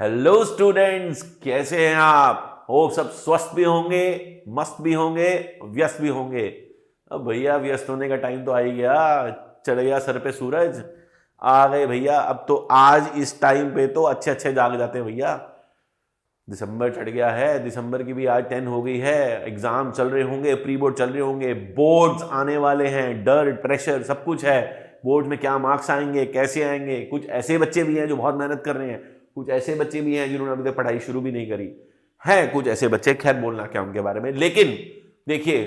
Hello students, कैसे हैं आप? होप सब स्वस्थ भी होंगे, मस्त भी होंगे, व्यस्त भी होंगे। अब भैया व्यस्त होने का टाइम तो आ ही गया। चढ़ गया सर पे सूरज, आ गए भैया। अब तो आज इस टाइम पे तो अच्छे अच्छे जाग जाते हैं भैया। दिसंबर चढ़ गया है, दिसंबर की भी आज 10 हो गई है। एग्जाम चल रहे होंगे, प्री बोर्ड चल रहे होंगे, बोर्ड्स आने वाले हैं, डर प्रेशर सब कुछ है। बोर्ड में क्या मार्क्स आएंगे, कैसे आएंगे। कुछ ऐसे बच्चे भी हैं जो बहुत मेहनत कर रहे हैं, कुछ ऐसे बच्चे भी हैं जिन्होंने अभी तक पढ़ाई शुरू भी नहीं करी है। कुछ ऐसे बच्चे, खैर बोलना क्या उनके बारे में। लेकिन देखिए,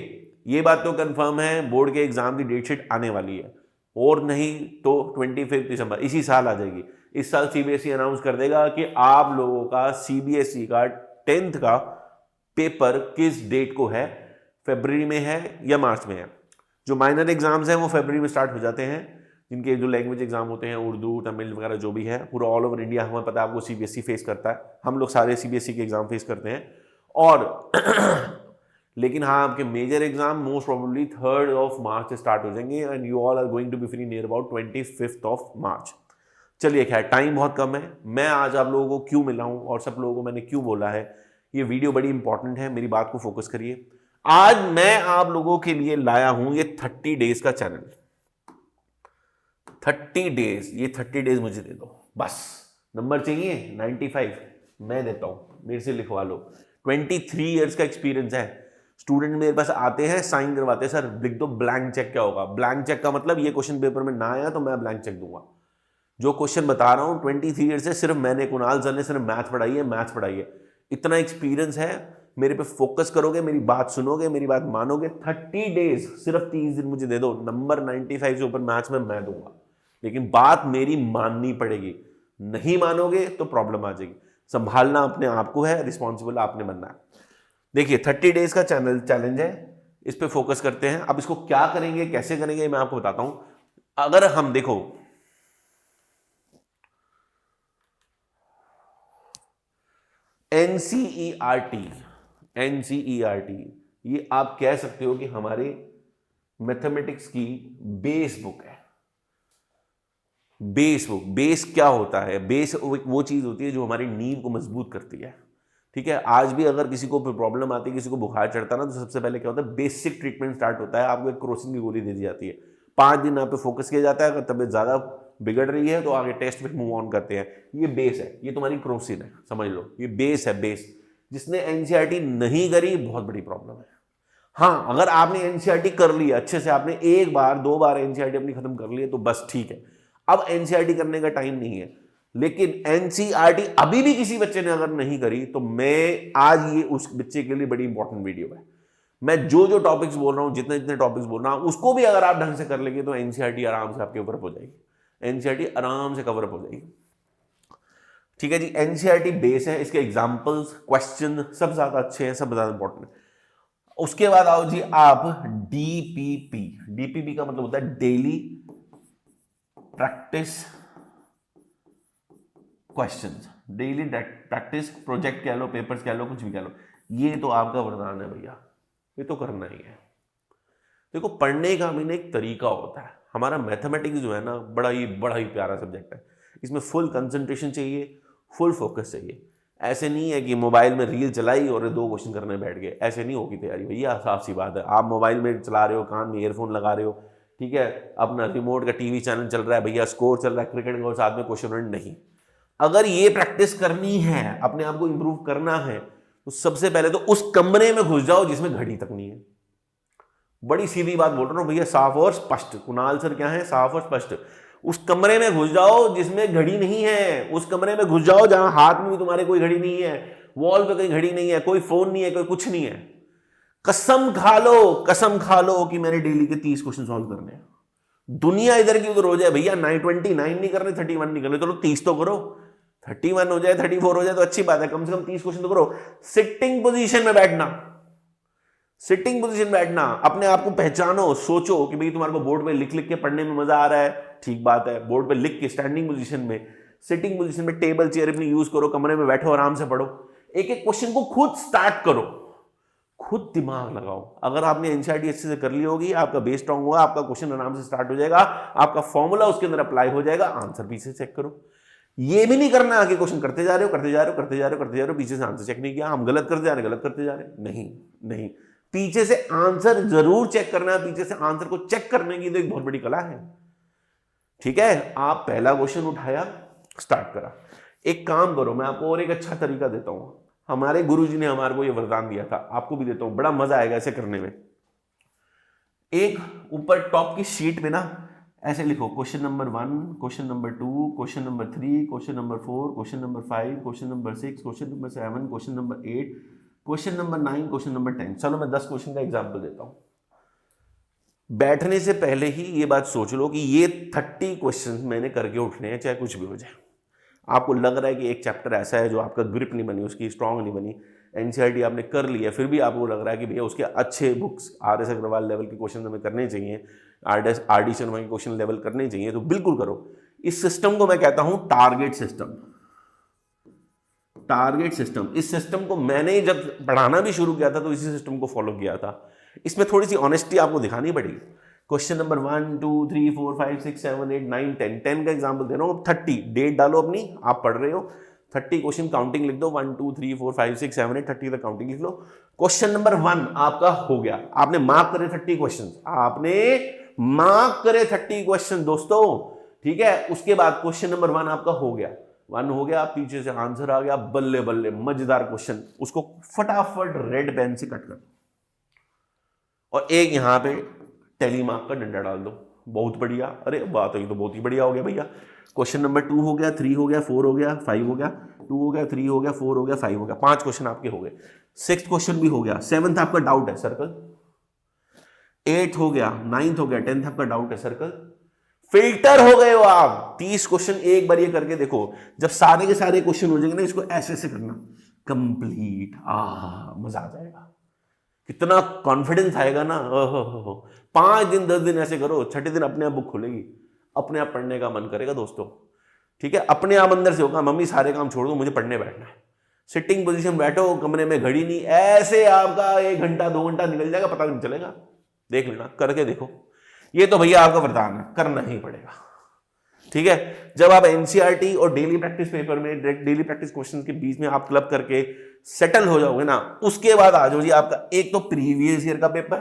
ये बात तो कंफर्म है, बोर्ड के एग्जाम की डेटशीट आने वाली है, और नहीं तो 25 दिसंबर इसी साल आ जाएगी। इस साल सीबीएसई अनाउंस कर देगा कि आप लोगों का सीबीएसई का 10th का पेपर किस डेट को है, फरवरी में है या मार्च में है। जो माइनर एग्जाम्स हैं वो फरवरी में स्टार्ट हो जाते हैं, जिनके जो लैंग्वेज एग्जाम होते हैं, उर्दू तमिल वगैरह जो भी है, पूरा ऑल ओवर इंडिया हमें पता है आपको सीबीएसई फेस करता है। हम लोग सारे सीबीएसई के एग्जाम फेस करते हैं। और लेकिन हाँ, आपके major exam most probably 3rd of March से स्टार्ट हो जाएंगे and you all are going to be free near about 25th of March. चलिए खैर, टाइम बहुत कम है। मैं आज आप लोगों को क्यों मिला हूं और सब लोगों को मैंने क्यों बोला है, ये वीडियो बड़ी इंपॉर्टेंट है, मेरी बात को फोकस करिए। आज मैं आप लोगों के लिए लाया हूं ये 30 डेज का चैनल। 30 डेज, ये 30 डेज मुझे दे दो बस। नंबर चाहिए 95, मैं देता हूं, मेरे से लिखवा लो। 23 ईयर्स का एक्सपीरियंस है। स्टूडेंट मेरे पास आते हैं, साइन करवाते हैं, सर लिख दो ब्लैंक चेक। क्या होगा ब्लैंक चेक का मतलब? ये क्वेश्चन पेपर में ना आया तो मैं ब्लैंक चेक दूंगा। जो क्वेश्चन बता रहा हूं 23 ईयर्स से सिर्फ मैंने, कुणाल सर ने सिर्फ मैथ पढ़ाई है। इतना एक्सपीरियंस है। मेरे पे फोकस करोगे, मेरी बात सुनोगे, मेरी बात मानोगे, 30 डेज सिर्फ 30 दिन मुझे दे दो, नंबर 95 से ऊपर मैथ्स में मैं दूंगा। लेकिन बात मेरी माननी पड़ेगी। नहीं मानोगे तो प्रॉब्लम आ जाएगी। संभालना अपने आप को है, रिस्पॉन्सिबल आपने बनना है। देखिए 30 डेज का चैलेंज है, इस पे फोकस करते हैं। अब इसको क्या करेंगे, कैसे करेंगे, मैं आपको बताता हूं। अगर हम देखो, एनसीईआरटी ये आप कह सकते हो कि हमारे मैथमेटिक्स की बेस बुक है। बेस बुक, बेस क्या होता है? बेस वो चीज होती है जो हमारी नींव को मजबूत करती है। ठीक है, आज भी अगर किसी को प्रॉब्लम आती है, किसी को बुखार चढ़ता है ना, तो सबसे पहले क्या होता है, बेसिक ट्रीटमेंट स्टार्ट होता है। आपको एक क्रोसिन की गोली दे दी जाती है, 5 दिन आप पे फोकस किया जाता है। अगर तबीयत ज्यादा बिगड़ रही है तो आगे टेस्ट में मूव ऑन करते हैं। ये बेस है, ये तुम्हारी क्रोसिन है, समझ लो, ये बेस है। बेस जिसने एनसीईआरटी नहीं करी, बहुत बड़ी प्रॉब्लम है। हाँ, अगर आपने एनसीईआरटी कर लिया अच्छे से, आपने 1 बार 2 बार एनसीईआरटी अपनी खत्म कर ली है तो बस ठीक है। अब एनसीईआरटी करने का टाइम नहीं है। लेकिन एनसीईआरटी अभी भी किसी बच्चे ने अगर नहीं करी, तो मैं आज ये उस बच्चे के लिए बड़ी इंपॉर्टेंट वीडियो है। मैं जो जो टॉपिक्स बोल रहा हूं, जितने जितने टॉपिक्स बोल रहा हूं, उसको भी अगर आप ढंग से कर लेंगे तो एनसीईआरटी आराम से आपके ऊपर हो जाएगी। एनसीईआरटी आराम से कवर अप हो जाएगी। ठीक है जी, एनसीईआरटी बेस है, इसके एग्जाम्पल्स, क्वेश्चन सब ज्यादा अच्छे हैं, सब ज्यादा इंपॉर्टेंट है। उसके बाद आओ जी आप डीपीपी। डीपीपी का मतलब होता है daily practice questions. Daily practice, project कह लो, पेपर्स कह लो, कुछ भी कह लो, ये तो आपका वरदान है भैया, ये तो करना ही है। देखो, पढ़ने का भी एक तरीका होता है। हमारा मैथमेटिक्स जो है ना, बड़ा ही प्यारा सब्जेक्ट है। इसमें फुल कंसंट्रेशन चाहिए, फुल फोकस चाहिए। ऐसे नहीं है कि मोबाइल में रील चलाई और 2 क्वेश्चन करने बैठ गए, ऐसे नहीं होगी तैयारी भैया। साफ सी बात है, आप मोबाइल में चला रहे हो, कान में ईयरफोन लगा रहे हो, ठीक है, अपना रिमोट का टीवी चैनल चल रहा है भैया, स्कोर चल रहा है क्रिकेट का, और साथ में क्वेश्चन नहीं। अगर ये प्रैक्टिस करनी है, अपने आप को इंप्रूव करना है, तो सबसे पहले तो उस कमरे में घुस जाओ जिसमें घड़ी तक नहीं है। बड़ी सीधी बात बोल रहा हूं भैया, साफ और स्पष्ट। कुणाल सर क्या है, साफ और स्पष्ट। उस कमरे में घुस जाओ जिसमें घड़ी नहीं है। उस कमरे में घुस जाओ जहां हाथ में भी तुम्हारे कोई घड़ी नहीं है, वॉल पे कहीं घड़ी नहीं है, कोई फोन नहीं है, कोई कुछ नहीं है। कसम खा लो, कसम खा लो कि मैंने डेली के 30 क्वेश्चन सॉल्व करने हैं। दुनिया इधर की उधर हो जाए भैया, 29 नहीं करने, 31 नहीं करने, चलो 30 तो करो। 31 हो जाए, 34 हो जाए तो अच्छी बात है, कम से कम 30 क्वेश्चन तो करो। सिटिंग पोजीशन में बैठना, सिटिंग पोजीशन बैठना, अपने आप को पहचानो, सोचो कि भाई तुम्हारे को बोर्ड पे लिख लिख के पढ़ने में मजा आ रहा है, ठीक बात है। बोर्ड पे लिख के स्टैंडिंग पोजीशन में, सिटिंग पोजीशन में टेबल चेयर अपनी यूज करो, कमरे में बैठो, आराम से पढ़ो। एक एक क्वेश्चन को खुद स्टार्ट करो, खुद दिमाग लगाओ। अगर आपने एनसीईआरटी अच्छे से कर ली होगी, आपका बेस स्ट्रांग होगा, आपका क्वेश्चन आराम से स्टार्ट हो जाएगा, आपका फॉर्मूला उसके अंदर अप्लाई हो जाएगा, आंसर पीछे चेक करो। ये भी नहीं करना कि क्वेश्चन करते जा रहे हो करते जा रहे हो करते जा रहे हो करते जा रहे हो, पीछे से आंसर चेक नहीं किया, हम गलत करते जा रहे गलत करते जा रहे। नहीं नहीं, पीछे से आंसर जरूर चेक करना है, पीछे से आंसर को चेक करने की तो एक बहुत बड़ी कला है। ठीक है, आप पहला क्वेश्चन उठाया, स्टार्ट करा। एक काम करो, मैं आपको और एक अच्छा तरीका देता हूं, हमारे गुरुजी ने हमारे को ये वरदान दिया था, आपको भी देता हूं, बड़ा मजा आएगा ऐसे करने में। एक ऊपर टॉप की शीट पे ना ऐसे लिखो, question number 1, question number 2, question number 3, question number 4, question number 5, question number 6, question number 7, question number 8, question number 9, question number 10। चलो मैं 10 क्वेश्चन का एग्जांपल देता हूं। बैठने से पहले ही ये बात सोच लो कि ये 30 क्वेश्चन मैंने करके उठने हैं, चाहे कुछ भी हो जाए। आपको लग रहा है कि एक चैप्टर ऐसा है जो आपका ग्रिप नहीं बनी, उसकी स्ट्रांग नहीं बनी, एनसीईआरटी आपने कर लिया, फिर भी आपको लग रहा है कि भैया उसके अच्छे बुक्स आर.एस. अग्रवाल लेवल के क्वेश्चन हमें करने चाहिए, आर.डी. शर्मा के क्वेश्चन लेवल करने चाहिए, तो बिल्कुल करो। इस सिस्टम को मैं कहता हूं टारगेट सिस्टम। टारगेट सिस्टम, इस सिस्टम को मैंने जब पढ़ाना भी शुरू किया था तो इसी सिस्टम को फॉलो किया था। इसमें थोड़ी सी ऑनेस्टी आपको दिखानी पड़ेगी। क्वेश्चन नंबर 1, 2, 3, 4, 5, 6, 7, 8, 9, 10 10 का एग्जांपल दे रहा हूं। 30 डेट डालो अपनी, आप पढ़ रहे हो, 30 क्वेश्चन काउंटिंग लिख दो, 1, 2, 3, 4, 5, 6, 7, 8, 30 तक काउंटिंग लिख लो। क्वेश्चन नंबर 1 आपका हो गया, आपने मार्क करे 30 क्वेश्चन, आपने मार्क करे 30 क्वेश्चन दोस्तों। ठीक है, उसके बाद क्वेश्चन नंबर 1 आपका हो गया, 1 हो गया, पीछे से आंसर आ गया, बल्ले बल्ले मजेदार क्वेश्चन, उसको फटाफट रेड पेन से कट कर दो और एक यहां पे टेलीमार्क का डंडा डाल दो। बहुत बढ़िया, अरे बात ये तो बहुत ही बढ़िया हो गया भैया। क्वेश्चन नंबर 2 हो गया, 3 हो गया, 4 हो गया, 5 हो गया, 2 हो गया, 3 हो गया, 4 हो गया, 5 हो गया, 5 क्वेश्चन आपके हो गए। 6th क्वेश्चन भी हो गया, 7th आपका डाउट है, सर्कल। 8th हो गया, 9th हो गया, 10th आपका डाउट है, सर्कल। फिल्टर हो गए हो आप। 30 क्वेश्चन एक बार ये करके देखो, जब सारे के सारे क्वेश्चन हो जाएंगे ना, इसको ऐसे ऐसे करना, कंप्लीट, मजा आ जाएगा, कितना कॉन्फिडेंस आएगा ना। 5 दिन 10 दिन ऐसे करो, 6ठे दिन अपने आप बुक खुलेगी, अपने आप पढ़ने का मन करेगा दोस्तों। ठीक है, अपने आप अंदर से होगा, मम्मी सारे काम छोड़ दो, मुझे पढ़ने बैठना है। सिटिंग पोजीशन बैठो, कमरे में घड़ी नहीं, ऐसे आपका 1 घंटा 2 घंटा निकल जाएगा, पता नहीं चलेगा। देख लेना, करके देखो। ये तो भैया आपका वरदान है, करना ही पड़ेगा। ठीक है, जब आप एनसीईआरटी और डेली प्रैक्टिस पेपर में डेली प्रैक्टिस क्वेश्चन के बीच में आप क्लब करके सेटल हो जाओगे ना, उसके बाद आ जाओ जी आपका एक तो प्रीवियस ईयर का पेपर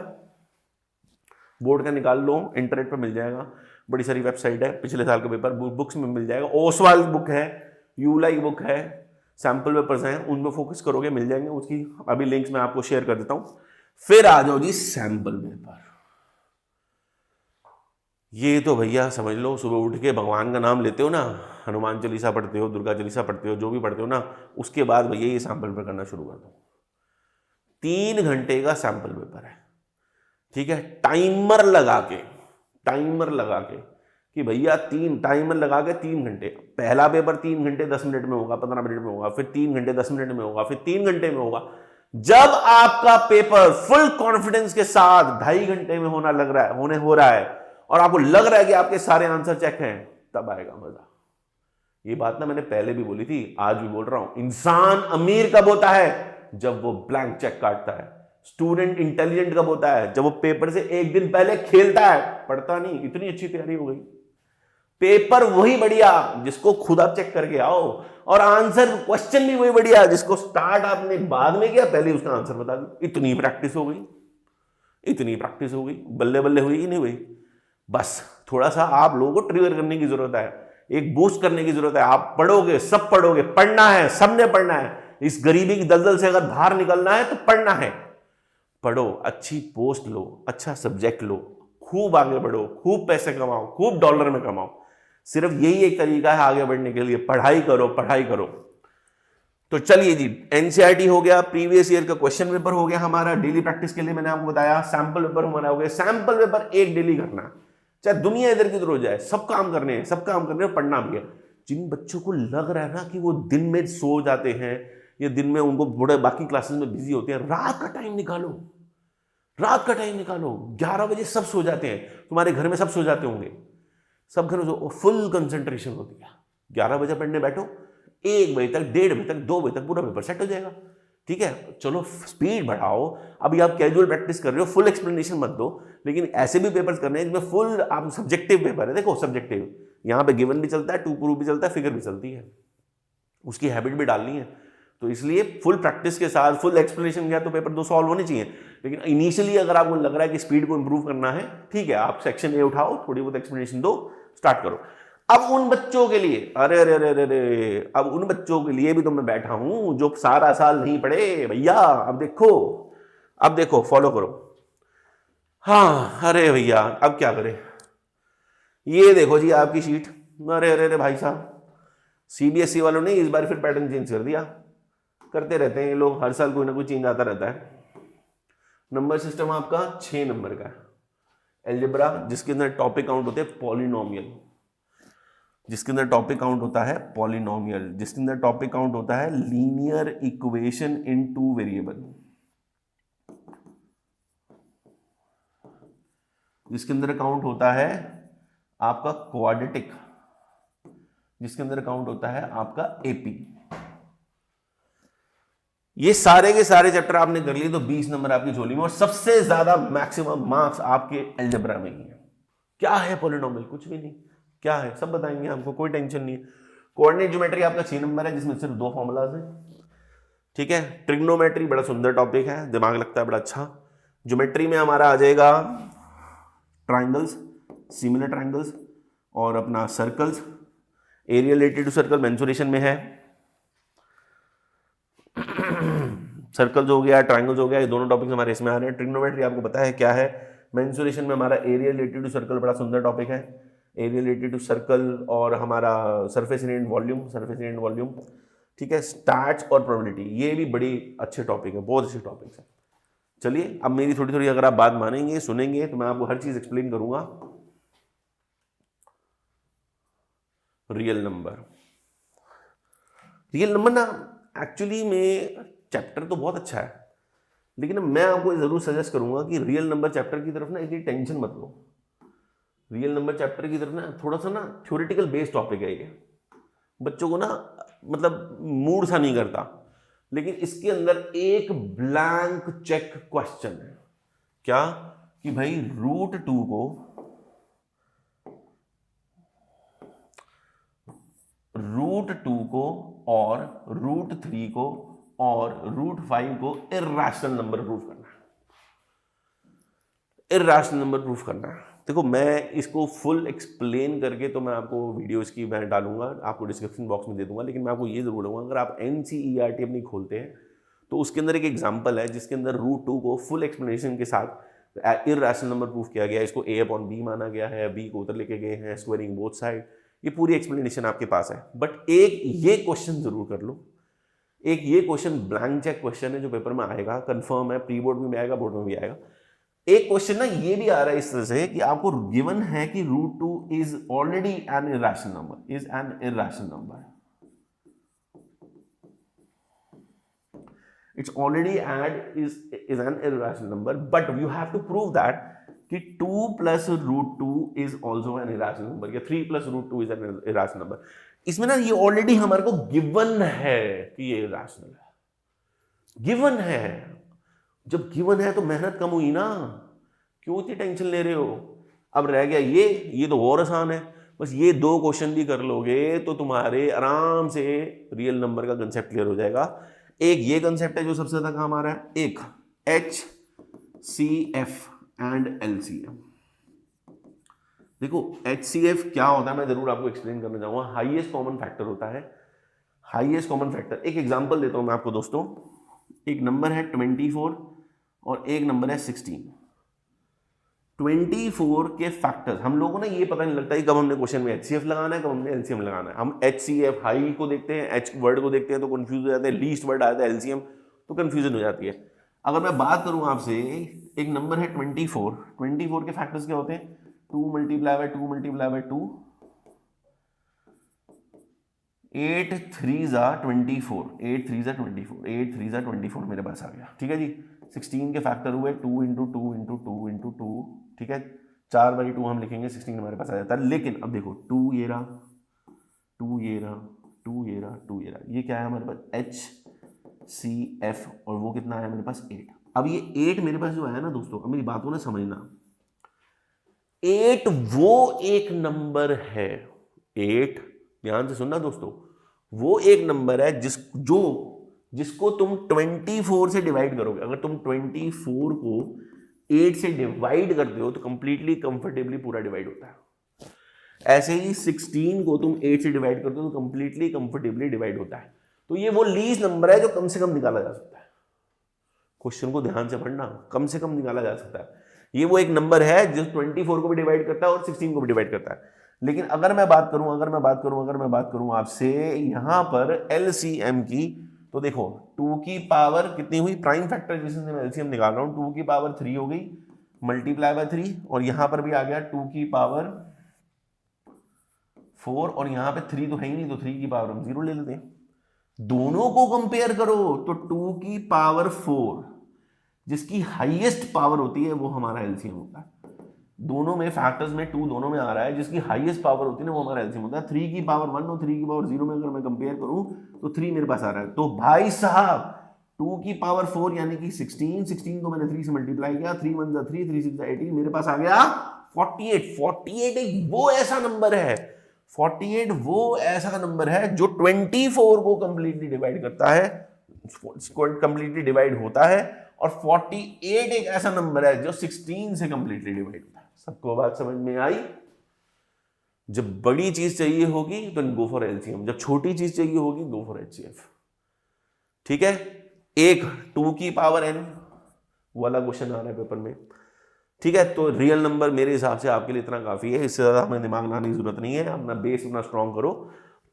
बोर्ड का निकाल लो, इंटरनेट पर मिल जाएगा, बड़ी सारी वेबसाइट है, पिछले साल का पेपर बुक्स में मिल जाएगा, ओसवाल बुक है, यूलाई बुक है, सैंपल पेपर्स हैं, उन पर फोकस करोगे मिल जाएंगे, उसकी अभी लिंक्स मैं आपको शेयर कर देता हूं। फिर आ जाओ जी सैंपल पेपर। ये तो भैया समझ लो, सुबह उठ के भगवान का नाम लेते हो ना, हनुमान चालीसा पढ़ते हो, दुर्गा चालीसा पढ़ते हो, जो भी पढ़ते हो ना, उसके बाद भैया ये सैंपल पेपर करना शुरू कर दो। 3 घंटे का सैंपल पेपर है। ठीक है, टाइमर लगा के कि भैया 3 टाइमर लगा के 3 घंटे, पहला पेपर 3 घंटे 10 मिनट में होगा, 15 मिनट में होगा, फिर 3 घंटे 10 मिनट में होगा, फिर 3 घंटे में होगा। जब आपका पेपर फुल कॉन्फिडेंस के साथ 2.5 घंटे में होना लग रहा है, हो रहा है, और आपको लग रहा है कि आपके सारे आंसर चेक हैं, तब आएगा मजा। ये बात ना मैंने पहले भी बोली थी, आज भी बोल रहा हूं। इंसान अमीर कब होता है? जब वो ब्लैंक चेक काटता है। स्टूडेंट इंटेलिजेंट कब होता है? जब वो पेपर से एक दिन पहले खेलता है, पढ़ता नहीं, इतनी अच्छी तैयारी हो गई। पेपर वही बढ़िया जिसको खुद आप चेक करके आओ, और आंसर क्वेश्चन भी वही बढ़िया जिसको स्टार्ट आपने बाद में किया, पहले उसका आंसर बता दिया। इतनी प्रैक्टिस हो गई, बल्ले बल्ले हुई कि नहीं हुई? बस थोड़ा सा आप लोगों को ट्रिगर करने की जरूरत है, एक बूस्ट करने की जरूरत है। आप पढ़ोगे, सब पढ़ोगे, पढ़ना है, सबने पढ़ना है। इस गरीबी की दलदल से अगर बाहर निकलना है तो पढ़ना है। पढ़ो, अच्छी पोस्ट लो, अच्छा सब्जेक्ट लो, खूब आगे बढ़ो, खूब पैसे कमाओ, खूब डॉलर में कमाओ। सिर्फ यही एक तरीका है आगे बढ़ने के लिए, पढ़ाई करो। तो चलिए जी, एनसीईआरटी हो गया, प्रीवियस ईयर का क्वेश्चन पेपर हो गया हमारा, डेली प्रैक्टिस के लिए मैंने आपको बताया, सैंपल पेपर हमारा हो गया। सैंपल पेपर एक डेली करना, चाहे दुनिया इधर की उधर हो जाए, सब काम करने हैं, पढ़ना भी है। जिन बच्चों को लग रहा है ना कि वो दिन में सो जाते हैं या दिन में उनको बड़े बाकी क्लासेस में बिजी होते हैं, रात का टाइम निकालो। 11 बजे सब सो जाते हैं, तुम्हारे घर में सब सो जाते होंगे, सब घर में फुल कंसंट्रेशन होती है। 11 बजे पढ़ने बैठो, 1 बजे तक, 1:30 बजे तक, 2 बजे तक पूरा पेपर सेट हो जाएगा। ठीक है, चलो स्पीड बढ़ाओ। अभी आप कैजुअल प्रैक्टिस कर रहे हो, फुल एक्सप्लेनेशन मत दो, लेकिन ऐसे भी पेपर्स करने हैं जिसमें फुल आप सब्जेक्टिव पेपर है। देखो सब्जेक्टिव यहाँ पे गिवन भी चलता है, टू प्रूफ भी चलता है, फिगर भी चलती है, उसकी हैबिट भी डालनी है। तो इसलिए फुल प्रैक्टिस के साथ फुल एक्सप्लेनेशन के साथ तो पेपर 2 सॉल्व होने चाहिए। लेकिन इनिशियली अगर आपको लग रहा है कि स्पीड को इंप्रूव करना है, ठीक है, आप सेक्शन ए उठाओ, थोड़ी बहुत एक्सप्लेनेशन दो, स्टार्ट करो। अब उन बच्चों के लिए, अरे अरे अरे अरे, अब उन बच्चों के लिए भी तो मैं बैठा हूं जो सारा साल नहीं पढ़े भैया। अब देखो, फॉलो करो। हाँ, अरे भैया अब क्या करें, ये देखो जी आपकी शीट। अरे अरे अरे भाई साहब, सीबीएसई वालों ने इस बार फिर पैटर्न चेंज कर दिया। करते रहते हैं ये लोग, हर साल कोई ना कोई चेंज आता रहता है। नंबर सिस्टम आपका 6 नंबर का है। एलजेब्रा, जिसके अंदर टॉपिक काउंट होते हैं पॉलिनोमियल, जिसके अंदर टॉपिक काउंट होता है पॉलिनोमियल, जिसके अंदर टॉपिक काउंट होता है लीनियर इक्वेशन इन 2 वेरिएबल, जिसके अंदर काउंट होता है आपका क्वाड्रेटिक, जिसके अंदर काउंट होता है आपका एपी। ये सारे के सारे चैप्टर आपने कर लिए तो 20 नंबर आपकी झोली में, और सबसे ज्यादा मैक्सिमम मार्क्स आपके अलजेब्रा में ही है। क्या है पॉलिनोमियल? कुछ भी नहीं। क्या है सब बताएंगे आपको, कोई टेंशन नहीं है। कोऑर्डिनेट ज्योमेट्री आपका 6 नंबर है, जिसमें सिर्फ 2 फॉर्मूलाज हैं, ठीक है। ट्रिग्नोमेट्री बड़ा सुंदर टॉपिक है, दिमाग लगता है बड़ा अच्छा। ज्योमेट्री में हमारा आ जाएगा ट्राइंगल्स, सिमिलर ट्राइंगल्स और अपना circles. Area related to circle mensuration में है। सर्कल्स हो गया, ट्राइंगल्स हो गया, ये दोनों टॉपिक्स हमारे इसमें आ रहे हैं। ट्रिग्नोमेट्री आपको पता है क्या है। मेंसुरेशन में हमारा एरिया रिलेटेड टू सर्कल बड़ा सुंदर टॉपिक है। एरिया रिलेटेड टू सर्कल और हमारा सरफेस एरिया एंड वॉल्यूम, ठीक है। स्टैट्स और प्रोबेबिलिटी, ये भी बड़ी अच्छे टॉपिक है, बहुत अच्छे टॉपिक्स है। चलिए अब मेरी थोड़ी थोड़ी अगर आप बात मानेंगे, सुनेंगे, तो मैं आपको हर चीज एक्सप्लेन करूंगा। रियल नंबर ना एक्चुअली में चैप्टर तो बहुत अच्छा है, लेकिन मैं आपको जरूर सजेस्ट करूंगा कि रियल नंबर चैप्टर की तरफ ना इतनी टेंशन मत लो। रियल नंबर चैप्टर की तरफ ना थोड़ा सा ना थ्योरेटिकल बेस्ड टॉपिक है ये, बच्चों को ना मतलब मूड सा नहीं करता। लेकिन इसके अंदर एक ब्लैंक चेक क्वेश्चन है, क्या कि भाई √2 को और √3 को और √5 को इर्रेशनल नंबर प्रूफ करना है। देखो मैं इसको फुल एक्सप्लेन करके तो मैं आपको वीडियो इसकी मैं डालूंगा, आपको डिस्क्रिप्शन बॉक्स में दे दूंगा। लेकिन मैं आपको ये जरूर बोलूंगा, अगर आप NCERT अपनी खोलते हैं तो उसके अंदर एक एग्जांपल है जिसके अंदर √2 को फुल एक्सप्लेनेशन के साथ इर्रेशनल नंबर प्रूफ किया गया है। इसको A/B माना गया है, B को उधर लेके गए हैं, स्क्वायरिंग बोथ साइड, ये पूरी एक्सप्लेनेशन आपके पास है। बट एक ये क्वेश्चन जरूर कर लो, एक ये क्वेश्चन ब्लैंक चेक क्वेश्चन है जो पेपर में आएगा, कंफर्म है, प्री बोर्ड में आएगा, बोर्ड में भी आएगा। एक क्वेश्चन ना ये भी आ रहा है इस तरह से कि आपको गिवन है कि √2 is already an irrational number, is an irrational number, it's already is an irrational number, but you have to prove that कि 2 + √2 is also an irrational number, या 3 + √2 इज एन इर्रेशनल नंबर। इसमें ना ये already हमारे को given है कि ये इर्रेशनल है, गिवन है। जब गिवन है तो मेहनत कम हुई ना, क्यों इतनी टेंशन ले रहे हो। अब रह गया ये तो और आसान है, बस ये 2 क्वेश्चन भी कर लोगे तो तुम्हारे आराम से रियल नंबर का कंसेप्ट क्लियर हो जाएगा। एक ये कंसेप्ट है जो सबसे ज्यादा काम आ रहा है, एक HCF एंड LCM। देखो HCF क्या होता है मैं जरूर आपको एक्सप्लेन करना चाहूंगा। हाईएस्ट कॉमन फैक्टर होता है, हाईएस्ट कॉमन फैक्टर। एक एग्जांपल देता हूं मैं आपको दोस्तों, एक नंबर है 24 और एक नंबर है 16। 24 के फैक्टर्स हम लोगों को ना ये पता नहीं लगता है कब हमने क्वेश्चन में HCF लगाना है, कब हमने LCM लगाना है। हम HCF हाई को देखते हैं, H वर्ड को देखते हैं तो कंफ्यूज हो जाते हैं, लीस्ट वर्ड आता है LCM तो कंफ्यूजन हो जाती है। अगर मैं बात करूं आपसे, एक नंबर है 24 के फैक्टर्स क्या होते हैं, 2 × 2 × 2, 8 3 24, 8 3 24, 8 3 24 मेरे पास आ गया, ठीक है जी। 16 के फैक्टर हुए 2 × 2 × 2 × 2, ठीक है, 4/2 हम लिखेंगे, 16 हमारे पास आ जाता है। लेकिन अब देखो 2 ये रहा, 2 ये रहा, 2 ये रहा, 2 ये रहा, ये क्या है हमारे पास HCF, और वो कितना आया मेरे पास 8। अब ये 8 मेरे पास जो आया ना दोस्तों, अब मेरी बात को ना समझना, 8 वो एक नंबर है, 8, ध्यान से सुनना दोस्तों, वो एक नंबर है जिसको तुम 24 से डिवाइड करोगे। अगर तुम 24 को 8 से डिवाइड करते हो तो कंप्लीटली कंफर्टेबली पूरा डिवाइड होता है। ऐसे ही 16 को तुम 8 से डिवाइड करते हो तो कंप्लीटली कंफर्टेबली डिवाइड होता है। तो ये वो लीस्ट नंबर है जो कम से कम निकाला जा सकता है। क्वेश्चन को ध्यान से पढ़ना, कम से कम निकाला जा सकता है। ये वो एक नंबर है जो 24 को भी डिवाइड करता है और 16 को भी डिवाइड करता है। लेकिन अगर मैं बात करूं आपसे यहां पर एलसीएम की, तो देखो 2 की पावर कितनी हुई, प्राइम फैक्टर जिससे मैं एलसीएम निकाल रहा हूं, 2 की पावर 3 हो गई मल्टीप्लाई बाय 3, और यहां पर भी आ गया 2 की पावर 4, और यहां पे 3 तो है ही नहीं तो 3 की पावर हम 0 ले लेते हैं। दोनों को कंपेयर करो तो 2 की पावर 4 जिसकी हाईएस्ट पावर होती है वो हमारा एलसीएम होता है। दोनों में फैक्टर्स में 2 दोनों में आ रहा है, जिसकी हाईएस्ट पावर होती है ना वो हमारा एलसीएम होता है। 3 की पावर 1 और 3 की पावर 0 में अगर मैं कंपेयर करूं तो 3 मेरे पास आ रहा है। तो भाई साहब 2 की पावर 4 यानी कि 16 को मैंने 3 से मल्टीप्लाई किया, 3 1 3 3 6 18, मेरे पास आ गया 48 एक वो ऐसा नंबर है, 48 वो ऐसा नंबर है जो 24 को कंप्लीटली डिवाइड करता है, कंप्लीटली डिवाइड होता है, और 48 एक ऐसा नंबर है जो 16 से कंप्लीटली डिवाइड होता है। सबको बात समझ में आई? जब बड़ी चीज चाहिए होगी तो गो फॉर एलसीएम, जब छोटी चीज चाहिए होगी गो फॉर एचसीएफ। ठीक है, एक 2 की पावर n वाला क्वेश्चन आ रहा है पेपर में। ठीक है, तो रियल नंबर मेरे हिसाब से आपके लिए इतना काफी है, इससे ज्यादा हमें दिमाग लाने की जरूरत नहीं है। अपना बेस अपना स्ट्रांग करो,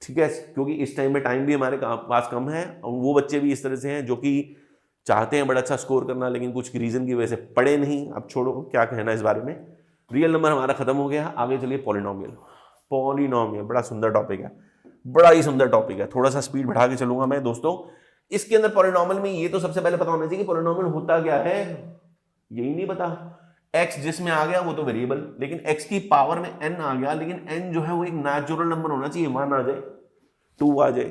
ठीक है, क्योंकि इस टाइम में टाइम भी हमारे पास कम है, और वो बच्चे भी इस तरह से हैं जो कि चाहते हैं बड़ा अच्छा स्कोर करना लेकिन कुछ रीजन की वजह से पढ़े नहीं। अब छोड़ो, क्या कहना इस बारे में। रियल नंबर हमारा खत्म हो गया, आगे चलिए पॉलिनोमियल। पॉलिनोमियल बड़ा सुंदर टॉपिक है, बड़ा ही सुंदर टॉपिक है। थोड़ा सा स्पीड बढ़ा के चलूंगा मैं दोस्तों। इसके अंदर पॉलिनोमियल में ये तो सबसे पहले पता होना चाहिए कि पॉलिनोमियल होता क्या है, यही नहीं पता। x जिसमें आ गया वो तो वेरिएबल, लेकिन x की पावर में n आ गया, लेकिन n जो है वो एक नेचुरल नंबर होना चाहिए। 1 आ जाए, 2 आ जाए,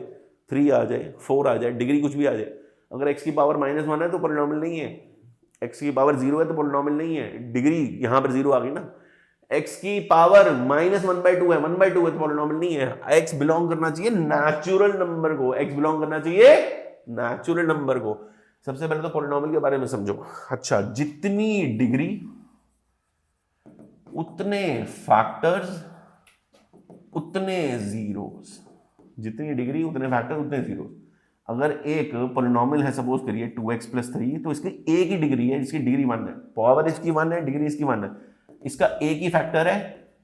3 आ जाए, 4 आ जाए, डिग्री कुछ भी आ जाए। अगर x की पावर -1 है तो पॉलिनोमियल नहीं है, x की पावर 0 है तो पॉलिनोमियल नहीं है। डिग्री यहां पर 0 आ गई ना। x की पावर -1/2 है, 1/2 है तो पॉलिनोमियल नहीं है। x बिलोंग करना चाहिए नेचुरल नंबर को, x बिलोंग करना चाहिए नेचुरल नंबर को। सबसे पहले तो पॉलिनोमियल के बारे में समझो। अच्छा, जितनी डिग्री उतने फैक्टर्स उतने जीरोस, जितनी डिग्री उतने फैक्टर उतने जीरोस। अगर एक पॉलिनोमियल है, सपोज करिए 2x + 3, तो इसकी एक ही डिग्री है, इसकी डिग्री 1 है, पावर इसकी 1 है, डिग्री इसकी 1 है, इसका एक ही फैक्टर है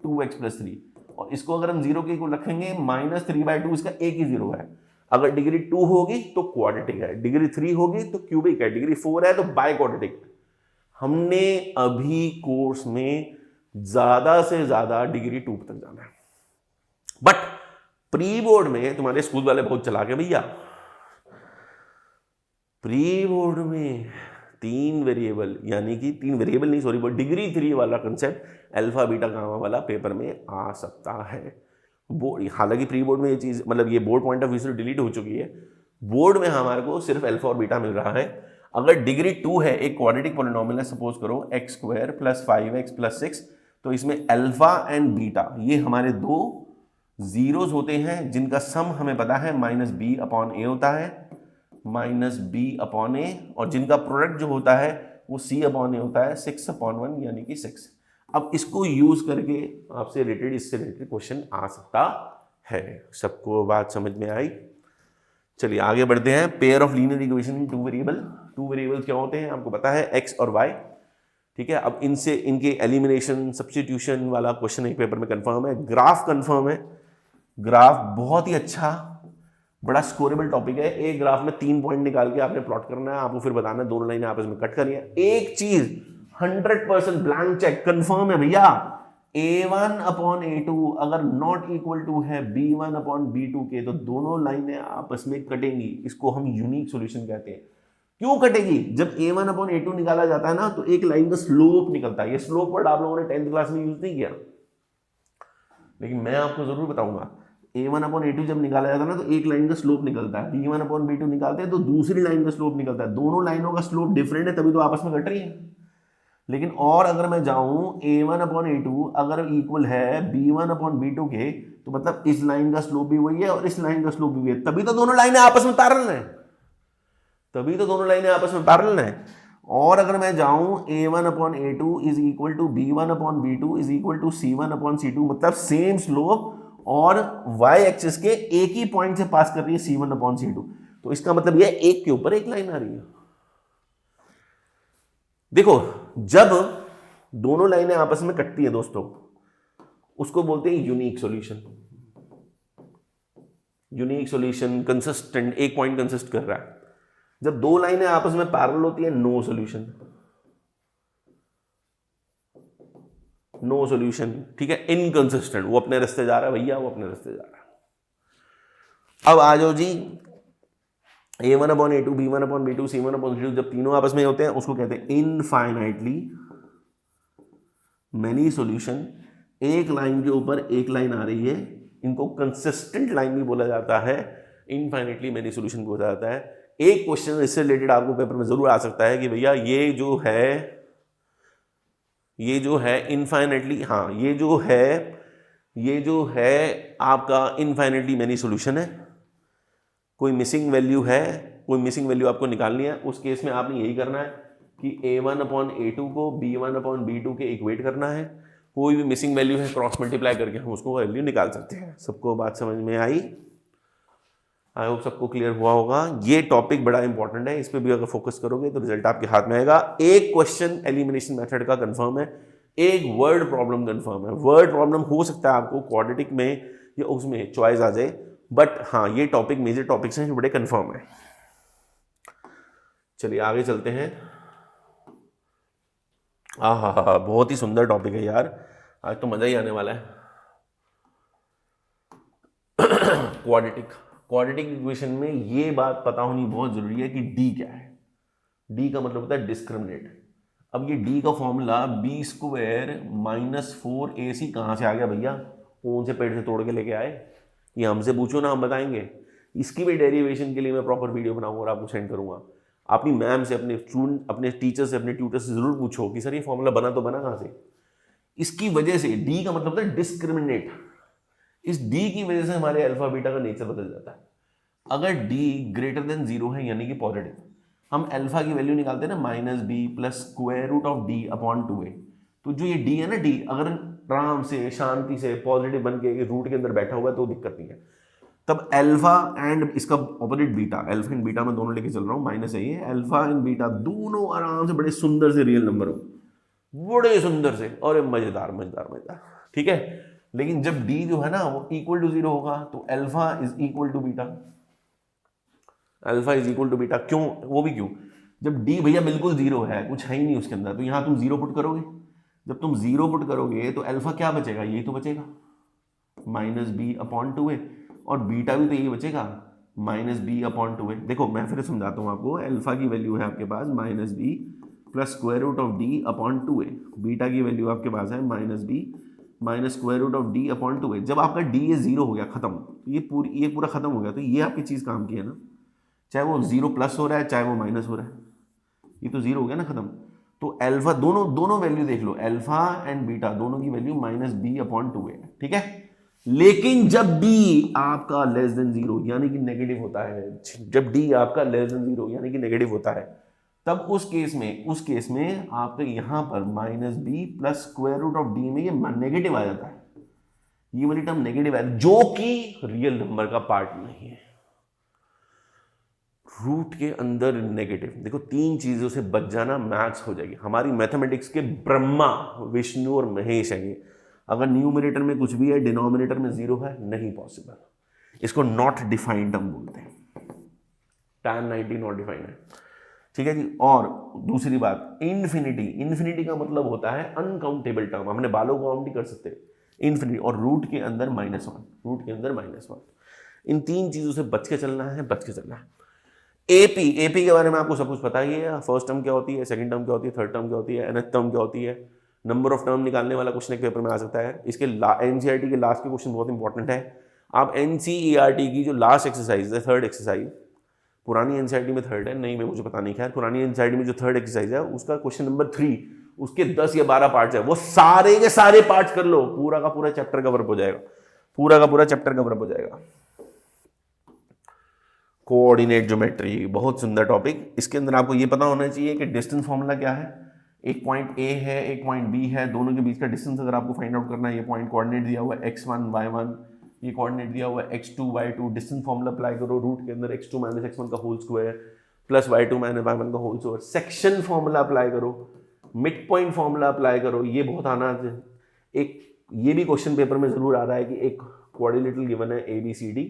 2x + 3, और इसको अगर हम 0 के इक्वल रखेंगे -3/2, इसका एक ही 0 है। अगर डिग्री 2 होगी तो क्वाड्रेटिक है, डिग्री 3 होगी तो क्यूबिक है, डिग्री 4 है तो बाइक्वाड्रेटिक। हमने अभी कोर्स में ज्यादा से ज्यादा डिग्री 2 तक जाना है, बट प्री बोर्ड में तुम्हारे स्कूल वाले बहुत चलाक है भैया। प्री बोर्ड में 3 वेरिएबल, यानी कि 3 वेरिएबल नहीं, सॉरी, डिग्री 3 वाला कंसेप्ट अल्फा बीटा गामा वाला पेपर में आ सकता है। बोर्ड, हालांकि प्री बोर्ड में ये चीज, मतलब ये बोर्ड पॉइंट ऑफ व्यू से डिलीट हो चुकी है। बोर्ड में हमारे को सिर्फ अल्फा और बीटा मिल रहा है। अगर डिग्री 2 है, एक क्वाड्रेटिक पॉलिनोमियल है, सपोज करो x² + 5x + 6, तो इसमें अल्फा एंड बीटा ये हमारे 2 जीरोस होते हैं, जिनका सम हमें पता है -b/a होता है, -b/a, और जिनका प्रोडक्ट जो होता है वो c/a होता है, 6/1 यानी कि 6। अब इसको यूज करके आपसे रिलेटेड, इससे रिलेटेड क्वेश्चन आ सकता है। सबको बात समझ में आई? चलिए आगे बढ़ते हैं। Pair of linear equation in 2 variable. 2 variables क्या होते हैं आपको पता है, x और y। ठीक है, अब इनसे इनके एलिमिनेशन सब्स्टिट्यूशन वाला क्वेश्चन एक पेपर में कंफर्म है। ग्राफ कंफर्म है, ग्राफ बहुत ही अच्छा बड़ा स्कोरेबल टॉपिक है। एक ग्राफ में 3 पॉइंट निकाल के आपने प्लॉट करना है, आपको फिर बताना है दोनों लाइनें आपस में कट करिए। एक चीज 100% ब्लैंक चेक कंफर्म है भैया, a1/a2 अगर नॉट इक्वल टू है b1/b2 के, तो दोनों लाइनें आपस में कटेंगी। इसको हम यूनिक सॉल्यूशन कहते हैं। क्यों कटेगी? जब a1/a2 निकाला जाता है ना, तो एक लाइन का स्लोप निकलता है। ये स्लोप वर्ड आप लोगों ने 10th क्लास में यूज नहीं किया, लेकिन मैं आपको जरूर बताऊंगा। a1/a2 जब निकाला जाता है ना, तो एक लाइन का स्लोप निकलता है। b1/b2 निकालते हैं तो दूसरी लाइन का स्लोप निकलता है। दोनों लाइनों का स्लोप डिफरेंट है, तभी तो आपस में कट रही है। लेकिन और अगर मैं जाऊं a1/a2 अगर इक्वल है b1/b2 के, तो मतलब इस लाइन का स्लोप भी वही है और इस लाइन का स्लोप भी वही है, तभी तो दोनों लाइनें आपस में पैरेलल है, तभी तो दोनों लाइनें आपस में पैरेलल है। और अगर मैं जाऊं a1/a2 is equal to b1/b2 is equal to c1/c2, मतलब सेम स्लोप और y एक्सिस के एक ही पॉइंट से पास कर रही है c1/c2, तो इसका मतलब यह एक के ऊपर एक लाइन आ रही है। देखो जब दोनों लाइनें आपस में कटती है दोस्तों, उसको बोलते हैं unique solution. Unique solution consistent, एक पॉइंट कंसिस्ट कर रहा है। जब दो लाइनें आपस में पैरेलल होती है, नो सॉल्यूशन, नो सॉल्यूशन, ठीक है, इनकंसिस्टेंट, वो अपने रास्ते जा रहा है भैया, वो अपने रास्ते जा रहा है। अब आ जाओ जी, a1/a2 b1/b2 c1/c2, जब तीनों आपस में होते हैं उसको कहते हैं इनफाइनाइटली मैनी सॉल्यूशन। एक लाइन के ऊपर एक लाइन आ रही है, इनको कंसिस्टेंट लाइन भी बोला जाता है, इनफाइनाइटली मैनी सॉल्यूशन बोला जाता है। एक क्वेश्चन इससे रिलेटेड आपको पेपर में जरूर आ सकता है कि भैया ये जो है इनफाइनाइटली, हाँ ये जो है आपका इनफाइनाइटली मैनी सॉल्यूशन है, कोई मिसिंग वैल्यू है, कोई मिसिंग वैल्यू आपको निकालनी है। उस केस में आपने यही करना है कि a1/a2 को b1/b2 के इक्वेट करना है, कोई भी मिसिंग वैल्यू है क्रॉस मल्टीप्लाई करके हम उसको वैल्यू निकाल सकते हैं। सबको बात समझ में आई? आई होप सबको क्लियर हुआ होगा। ये टॉपिक बड़ा इंपॉर्टेंट है, इस पे भी अगर फोकस करोगे तो रिजल्ट आपके हाथ में आएगा। एक क्वेश्चन एलिमिनेशन मेथड का कंफर्म है, एक वर्ड प्रॉब्लम कंफर्म है। वर्ड प्रॉब्लम हो सकता है आपको क्वाड्रेटिक में या उसमें चॉइस आ जाए, बट हाँ ये टॉपिक मेजर टॉपिक्स हैं जो बड़े कंफर्म है। चलिए आगे चलते हैं। हाँ, बहुत ही सुंदर टॉपिक है यार, आज तो मजा ही आने वाला है। क्वाड्रेटिक इक्वेशन में ये बात पता होनी बहुत जरूरी है कि d क्या है। d का मतलब होता है डिस्क्रिमिनेट। अब ये d का फॉर्मूला b² - 4ac कहां से आ गया भैया? कौन से पेड़ से तोड़ के लेके आए? ये हमसे पूछो ना, हम बताएंगे। इसकी भी डेरिवेशन के लिए मैं प्रॉपर वीडियो बनाऊंगा और आपको सेंड करूंगा। अपनी मैम से, अपने स्टूडेंट, अपने टीचर से, अपने ट्यूटर से जरूर पूछो कि सर ये फॉर्मूला बना तो बना कहां से। इसकी वजह से d का मतलब होता है डिस्क्रिमिनेट। इस d की वजह से हमारे अल्फा बीटा का नेचर बदल जाता है। अगर d ग्रेटर देन 0 है यानी कि पॉजिटिव, हम अल्फा की वैल्यू निकालते हैं ना -b + √d/2a। तो जो ये d है ना, d अगर आराम से शांति से पॉजिटिव बन के रूट के अंदर बैठा हुआ है तो दिक्कत नहीं है। तब अल्फा एंड इसका opposite beta, alpha and beta में दोनों लेके चल रहा हूँ, माइनस है ये, अल्फा एंड बीटा दोनों आराम से बड़े सुंदर से रियल नंबर हो, बड़े सुंदर से और मजेदार मजेदार मजेदार, ठीक है। लेकिन जब d जो है ना वो इक्वल टू 0 होगा तो alpha is equal to beta, alpha is equal to beta. क्यों? वो भी क्यों? जब d भैया बिल्कुल 0 है, कुछ है ही नहीं उसके अंदर, तो यहां तुम 0 पुट करोगे। जब तुम 0 पुट करोगे तो अल्फा क्या बचेगा? यही तो बचेगा -b/2a, और बीटा भी तो यही बचेगा -b/2a। देखो मैं फिर समझाता हूँ आपको। अल्फा की वैल्यू है आपके पास -b + √d/2a, बीटा की वैल्यू आपके पास है -b - √d/2a। जब आपका d ये 0 हो गया, खत्म, ये पूरा खत्म हो गया, तो ये आपकी चीज काम की है ना, चाहे वो 0 प्लस हो रहा है चाहे वो माइनस हो रहा है, ये तो 0 हो गया ना, खत्म। तो अल्फा दोनों वैल्यू देख लो, अल्फा एंड बीटा दोनों की वैल्यू -b/2a है, ठीक है। लेकिन जब d आपका लेस देन 0 यानी कि नेगेटिव होता है, जब d आपका लेस देन 0 यानी कि नेगेटिव होता है, तब उस केस में आपके यहां पर -b + √d में ये नेगेटिव आ जाता है, ये वाली टर्म नेगेटिव है, जो कि रियल नंबर का पार्ट नहीं है। रूट के अंदर नेगेटिव, देखो 3 चीजों से बच जाना मैथ्स हो जाएगी। हमारी मैथमेटिक्स के ब्रह्मा विष्णु और महेश है ये। अगर न्यूमरेटर में कुछ भी है, डिनोमिनेटर में 0 है, नहीं पॉसिबल। इसको नॉट डिफाइंड हम बोलते हैं, tan 90 नॉट डिफाइंड है, ठीक है जी। और दूसरी बात, इन्फिनिटी का मतलब होता है अनकाउंटेबल टर्म, हमने बालों को काउंट नहीं कर सकते, इन्फिनिटी। और रूट के अंदर -1, इन 3 चीजों से बच के चलना है, एपी के बारे में आपको सब कुछ पता ही है। फर्स्ट टर्म क्या होती है, सेकंड टर्म क्या होती है, थर्ड टर्म क्या होती है, nth टर्म क्या होती है। नंबर ऑफ टर्म निकालने वाला क्वेश्चन एक पेपर में आ सकता है। इसके एनसीईआरटी के लास्ट के क्वेश्चन बहुत इंपॉर्टेंट है। आप एनसीईआरटी की जो लास्ट एक्सरसाइज है, थर्ड एक्सरसाइज, पुरानी एनसीईआरटी में थर्ड है, नहीं में मुझे पता नहीं, खैर पुरानी एनसीईआरटी में जो थर्ड एक्सरसाइज है उसका क्वेश्चन नंबर 3, उसके 10 या 12 पार्ट्स है, वो सारे के सारे पार्ट्स कर लो, पूरा का पूरा चैप्टर कवर हो जाएगा। पूरा का पूरा चैप्टर कवर अप हो जाएगा। कोऑर्डिनेट ज्योमेट्री बहुत सुंदर टॉपिक। इसके अंदर आपको ये पता होना चाहिए कि डिस्टेंस फॉर्मूला क्या है। एक पॉइंट ए है, एक पॉइंट बी है, दोनों के बीच का डिस्टेंस अगर आपको फाइंड आउट करना है, ये पॉइंट कोऑर्डिनेट दिया हुआ है x1 y1, ये कोऑर्डिनेट दिया हुआ है x2 y2, distance formula apply करो, रूट के अंदर x2 माइनस x1 का whole square plus y2 minus y1 का whole square, section formula apply करो, मिड पॉइंट फॉर्मूला अप्लाई करो, ये बहुत आना है। एक ये भी क्वेश्चन पेपर में जरूर आ रहा है कि एक क्वाड्रिलेटरल गिवन है ABCD,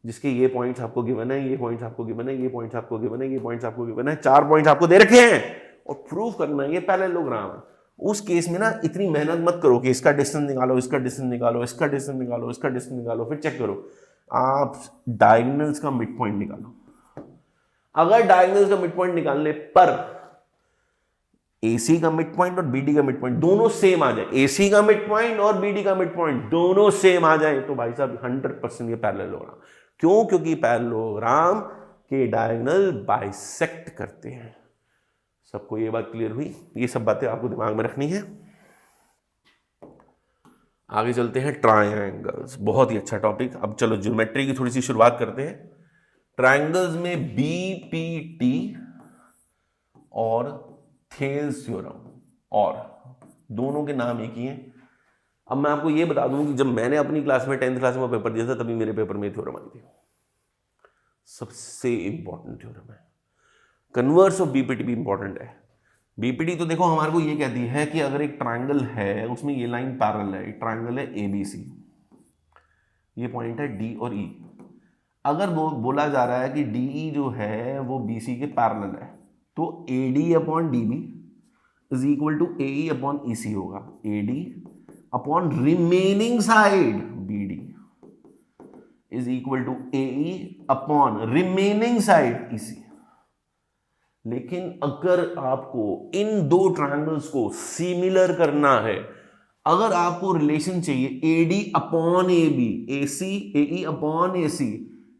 जिसके ये पॉइंट्स आपको गिवन है, ये पॉइंट्स आपको गिवन है, ये पॉइंट्स आपको गिवन है, ये पॉइंट्स आपको गिवन है, 4 पॉइंट्स आपको दे रखे हैं और प्रूव करना है ये पैरेललोग्राम है। उस केस में ना इतनी मेहनत मत करो कि इसका डिस्टेंस निकालो, इसका डिस्टेंस निकालो, इसका डिस्टेंस निकालो, इसका डिस्टेंस निकालो, फिर चेक करो। आप डायगोनल्स का मिड पॉइंट निकालो। अगर डायगोनल्स का मिड पॉइंट निकालने पर AC का मिड पॉइंट और BD का मिड पॉइंट दोनों सेम आ जाए, AC का मिड पॉइंट और BD का मिड पॉइंट दोनों सेम आ जाए, तो भाई साहब 100% ये पैरेललोग्राम। क्यों? क्योंकि पैरेललोग्राम के डायगोनल बाइसेक्ट करते हैं। सबको ये बात क्लियर हुई? ये सब बातें आपको दिमाग में रखनी है। आगे चलते हैं, ट्रायंगल्स, बहुत ही अच्छा टॉपिक। अब चलो ज्योमेट्री की थोड़ी सी शुरुआत करते हैं। ट्रायंगल्स में BPT और थेल्स थ्योरम, और दोनों के नाम एक ही हैं। अब मैं आपको ये बता दूं कि जब मैंने अपनी क्लास में 10th क्लास में पेपर दिया था, तभी मेरे पेपर में थ्योरम आई थी। सबसे इंपॉर्टेंट थ्योरम है। कन्वर्स ऑफ BPT भी इंपॉर्टेंट है। BPT तो देखो हमारे को ये कहती है कि अगर एक ट्रायंगल है, उसमें ये लाइन पैरेलल है, एक ट्रायंगल है ABC, ये पॉइंट है D और E। अगर वो बोला जा रहा है कि DE जो है वो BC के पैरेलल है, तो AD upon DB is equal to AE upon EC होगा। AD upon remaining side BD is equal to AE upon remaining side EC। लेकिन अगर आपको इन दो ट्रायंगल्स को सिमिलर करना है, अगर आपको रिलेशन चाहिए AD upon AB, AC AE upon AC,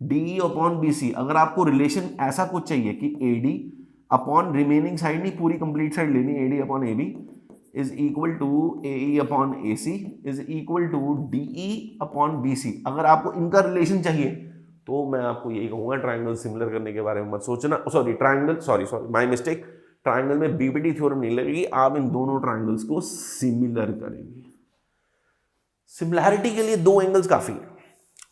DE upon BC, अगर आपको रिलेशन ऐसा कुछ चाहिए कि AD अपॉन रिमेनिंग साइड नहीं, पूरी कंप्लीट साइड लेनी, AD upon AB is equal to AE upon AC is equal to DE upon BC, अगर आपको इनका रिलेशन चाहिए तो मैं आपको यही कहूंगा ट्रायंगल सिमिलर करने के बारे में मत सोचना। सॉरी माय मिस्टेक, ट्रायंगल में BPT थ्योरम नहीं लगेगी, आप इन दोनों ट्रायंगल्स को सिमिलर करेंगे। सिमिलैरिटी के लिए दो एंगल्स काफी है,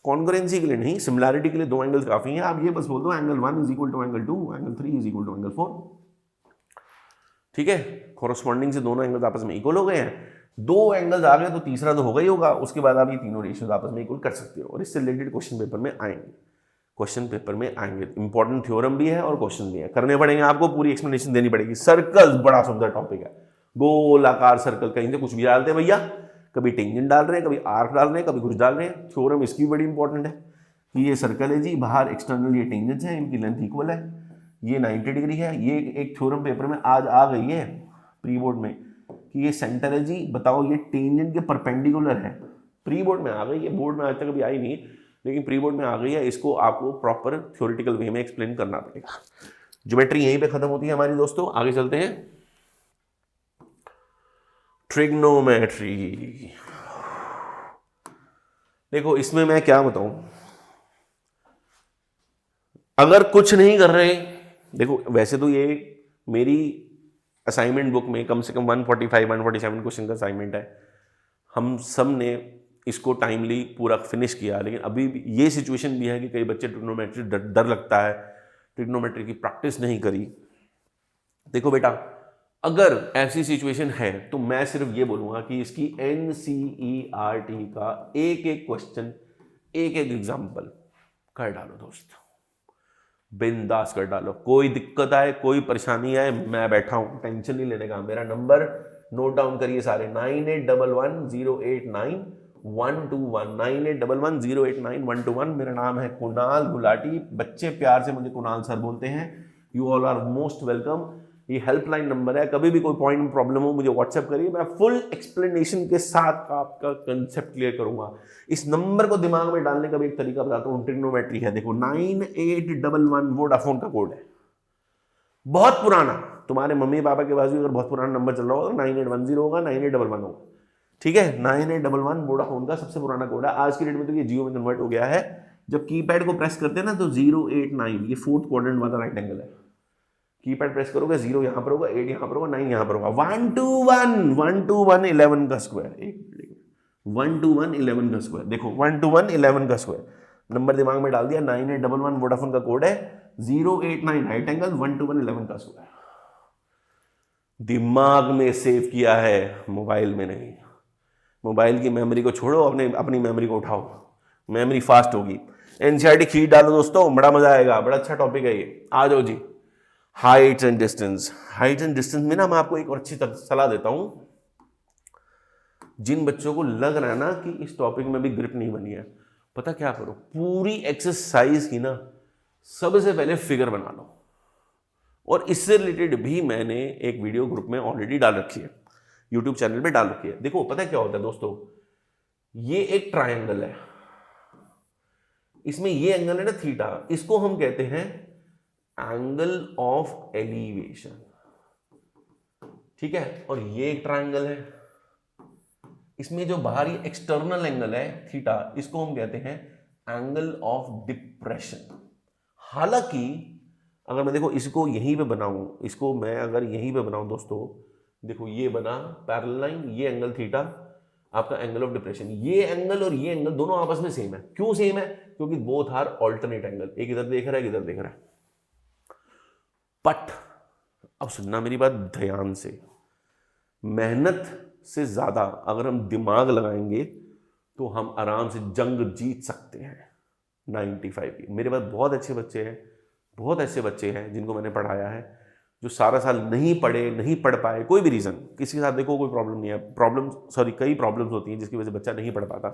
कॉन्ग्रुएंसी के लिए नहीं, सिमिलैरिटी के लिए दो एंगल्स काफी हैं। आप ये बस बोल दो angle 1 is equal to angle 2, angle 3 is equal to angle 4, ठीक है। कॉरस्पॉन्डिंग से दोनों एंगल्स आपस में इक्वल हो गए हैं। दो एंगल्स आ गए तो तीसरा तो होगा ही होगा, उसके बाद आप ये तीनों रेशियोज आपस में इक्वल कर सकते हो, और इससे रिलेटेड क्वेश्चन पेपर में आएंगे। इंपॉर्टेंट थ्योरम भी है और क्वेश्चन भी है, करने पड़ेंगे आपको, पूरी एक्सप्लेनेशन देनी पड़ेगी। सर्कल्स बड़ा सुंदर टॉपिक है, गोलाकार सर्कल, कहीं से कुछ भी डालते हैं भैया, कभी टेंजेंट डाल रहे हैं, कभी आर्क डाल रहे हैं, कभी कुछ डाल रहे हैं। थ्योरम इसकी बड़ी इंपॉर्टेंट है कि ये सर्कल है जी, बाहर एक्सटर्नल ये टेंजेंट है, इनकी लेंथ इक्वल है, ये 90 डिग्री है। ये एक थ्योरम पेपर में आज आ गई है प्री बोर्ड में कि ये सेंटर है जी, बताओ ये टेंजेंट के परपेंडिकुलर है। प्री बोर्ड में आ गई है, बोर्ड में आज तक अभी आई नहीं, लेकिन प्री बोर्ड में आ गई है। इसको आपको प्रॉपर थ्योरेटिकल वे में एक्सप्लेन करना पड़ेगा। ज्योमेट्री यहीं पे खत्म होती है हमारी दोस्तों। आगे चलते हैं, ट्रिग्नोमेट्री। देखो इसमें मैं क्या बताऊं, अगर कुछ नहीं कर रहे, देखो वैसे तो ये मेरी असाइनमेंट बुक में कम से कम 145-147 क्वेश्चन का असाइनमेंट है, हम सब ने इसको टाइमली पूरा फिनिश किया। लेकिन अभी भी ये सिचुएशन भी है कि कई बच्चे ट्रिग्नोमेट्री डर लगता है, ट्रिग्नोमेट्री की प्रैक्टिस नहीं करी। देखो बेटा, अगर ऐसी सिचुएशन है तो मैं सिर्फ ये बोलूंगा कि इसकी NCERT का एक एक क्वेश्चन, एक एक एग्जाम्पल कर डालो दोस्त, बिंदास कर डालो। कोई दिक्कत आए, कोई परेशानी आए, मैं बैठा हूं, टेंशन नहीं लेने का। मेरा नंबर नोट डाउन करिए सारे, 9811089121, 9811089121। मेरा नाम है कुणाल गुलाटी, बच्चे प्यार से मुझे कुणाल सर बोलते हैं। You all are most welcome. ये हेल्पलाइन नंबर है, कभी भी कोई पॉइंट में प्रॉब्लम हो मुझे व्हाट्सएप करिए, मैं फुल एक्सप्लेनेशन के साथ आपका कंसेप्ट क्लियर करूंगा। इस नंबर को दिमाग में डालने का भी एक तरीका बताता हूँ, ट्रिग्नोमेट्री है, देखो 9811 वोडाफोन का कोड है, बहुत पुराना। तुम्हारे मम्मी पापा के पास भी अगर बहुत पुराना नंबर चल रहा होगा तो 9810 होगा, 9811 होगा। ठीक है, 9811 वोडाफोन का सबसे पुराना कोड है। आज की डेट में तो ये जियो में कन्वर्ट हो गया है। जब कीपैड को प्रेस करते हैं ना तो 089 ये फोर्थ क्वाड्रेंट वाला राइट एंगल है। कीपैड प्रेस करोगे 0 यहाँ पर होगा, 8 यहाँ पर होगा, 9 यहाँ पर होगा। 1 to 1 11 का स्क्वायर, 1 to 1 11 का स्क्वायर। देखो 1 to 1 11 का स्क्वायर, नंबर दिमाग में डाल दिया। 9811 वोडाफोन का कोड है, 089 राइट एंगल, 1 to 1 11 का स्क्वायर। दिमाग में सेव किया है, मोबाइल में नहीं। मोबाइल की मेमोरी को छोड़ो, अपनी मेमोरी को उठाओ, मेमोरी फास्ट होगी। एनसीईआरटी खींच डालो दोस्तों, बड़ा मजा आएगा, बड़ा अच्छा टॉपिक है ये। आ जाओ जी, heights and distance. Heights and distance में ना मैं आपको एक और अच्छी सलाह देता हूं। जिन बच्चों को लग रहा है ना कि इस टॉपिक में भी ग्रिप नहीं बनी है, पता क्या करो, पूरी एक्सरसाइज की ना सबसे पहले फिगर बना लो। और इससे रिलेटेड भी मैंने एक वीडियो ग्रुप में ऑलरेडी डाल रखी है, यूट्यूब चैनल पे डाल रखी है। देखो पता क्या होता है दोस्तों, ये एक ट्रायंगल है, इसमें ये एंगल है ना थीटा, इसको हम कहते हैं एंगल ऑफ एलिवेशन, ठीक है। और ये एक ट्रायंगल है, इसमें जो बाहरी एक्सटर्नल एंगल है थीटा, इसको हम कहते हैं एंगल ऑफ डिप्रेशन। हालांकि अगर मैं देखो इसको यहीं पे बनाऊं, इसको मैं अगर यहीं पे बनाऊं दोस्तों, देखो ये बना पैरेलल लाइन, ये एंगल थीटा आपका एंगल ऑफ डिप्रेशन। ये एंगल और ये एंगल दोनों आपस में सेम है। क्यों सेम है? क्योंकि बोथ आर ऑल्टरनेट एंगल, एक इधर देख रहा है, एक इधर देख रहा है। बट अब सुनना मेरी बात ध्यान से, मेहनत से ज्यादा अगर हम दिमाग लगाएंगे तो हम आराम से जंग जीत सकते हैं 95 की। मेरे पास बहुत अच्छे बच्चे हैं, बहुत ऐसे बच्चे हैं जिनको मैंने पढ़ाया है, जो सारा साल नहीं पढ़े, नहीं पढ़ पाए, कोई भी रीज़न, किसी के साथ देखो कोई प्रॉब्लम नहीं है, कई प्रॉब्लम्स होती हैं जिसकी वजह से बच्चा नहीं पढ़ पाता,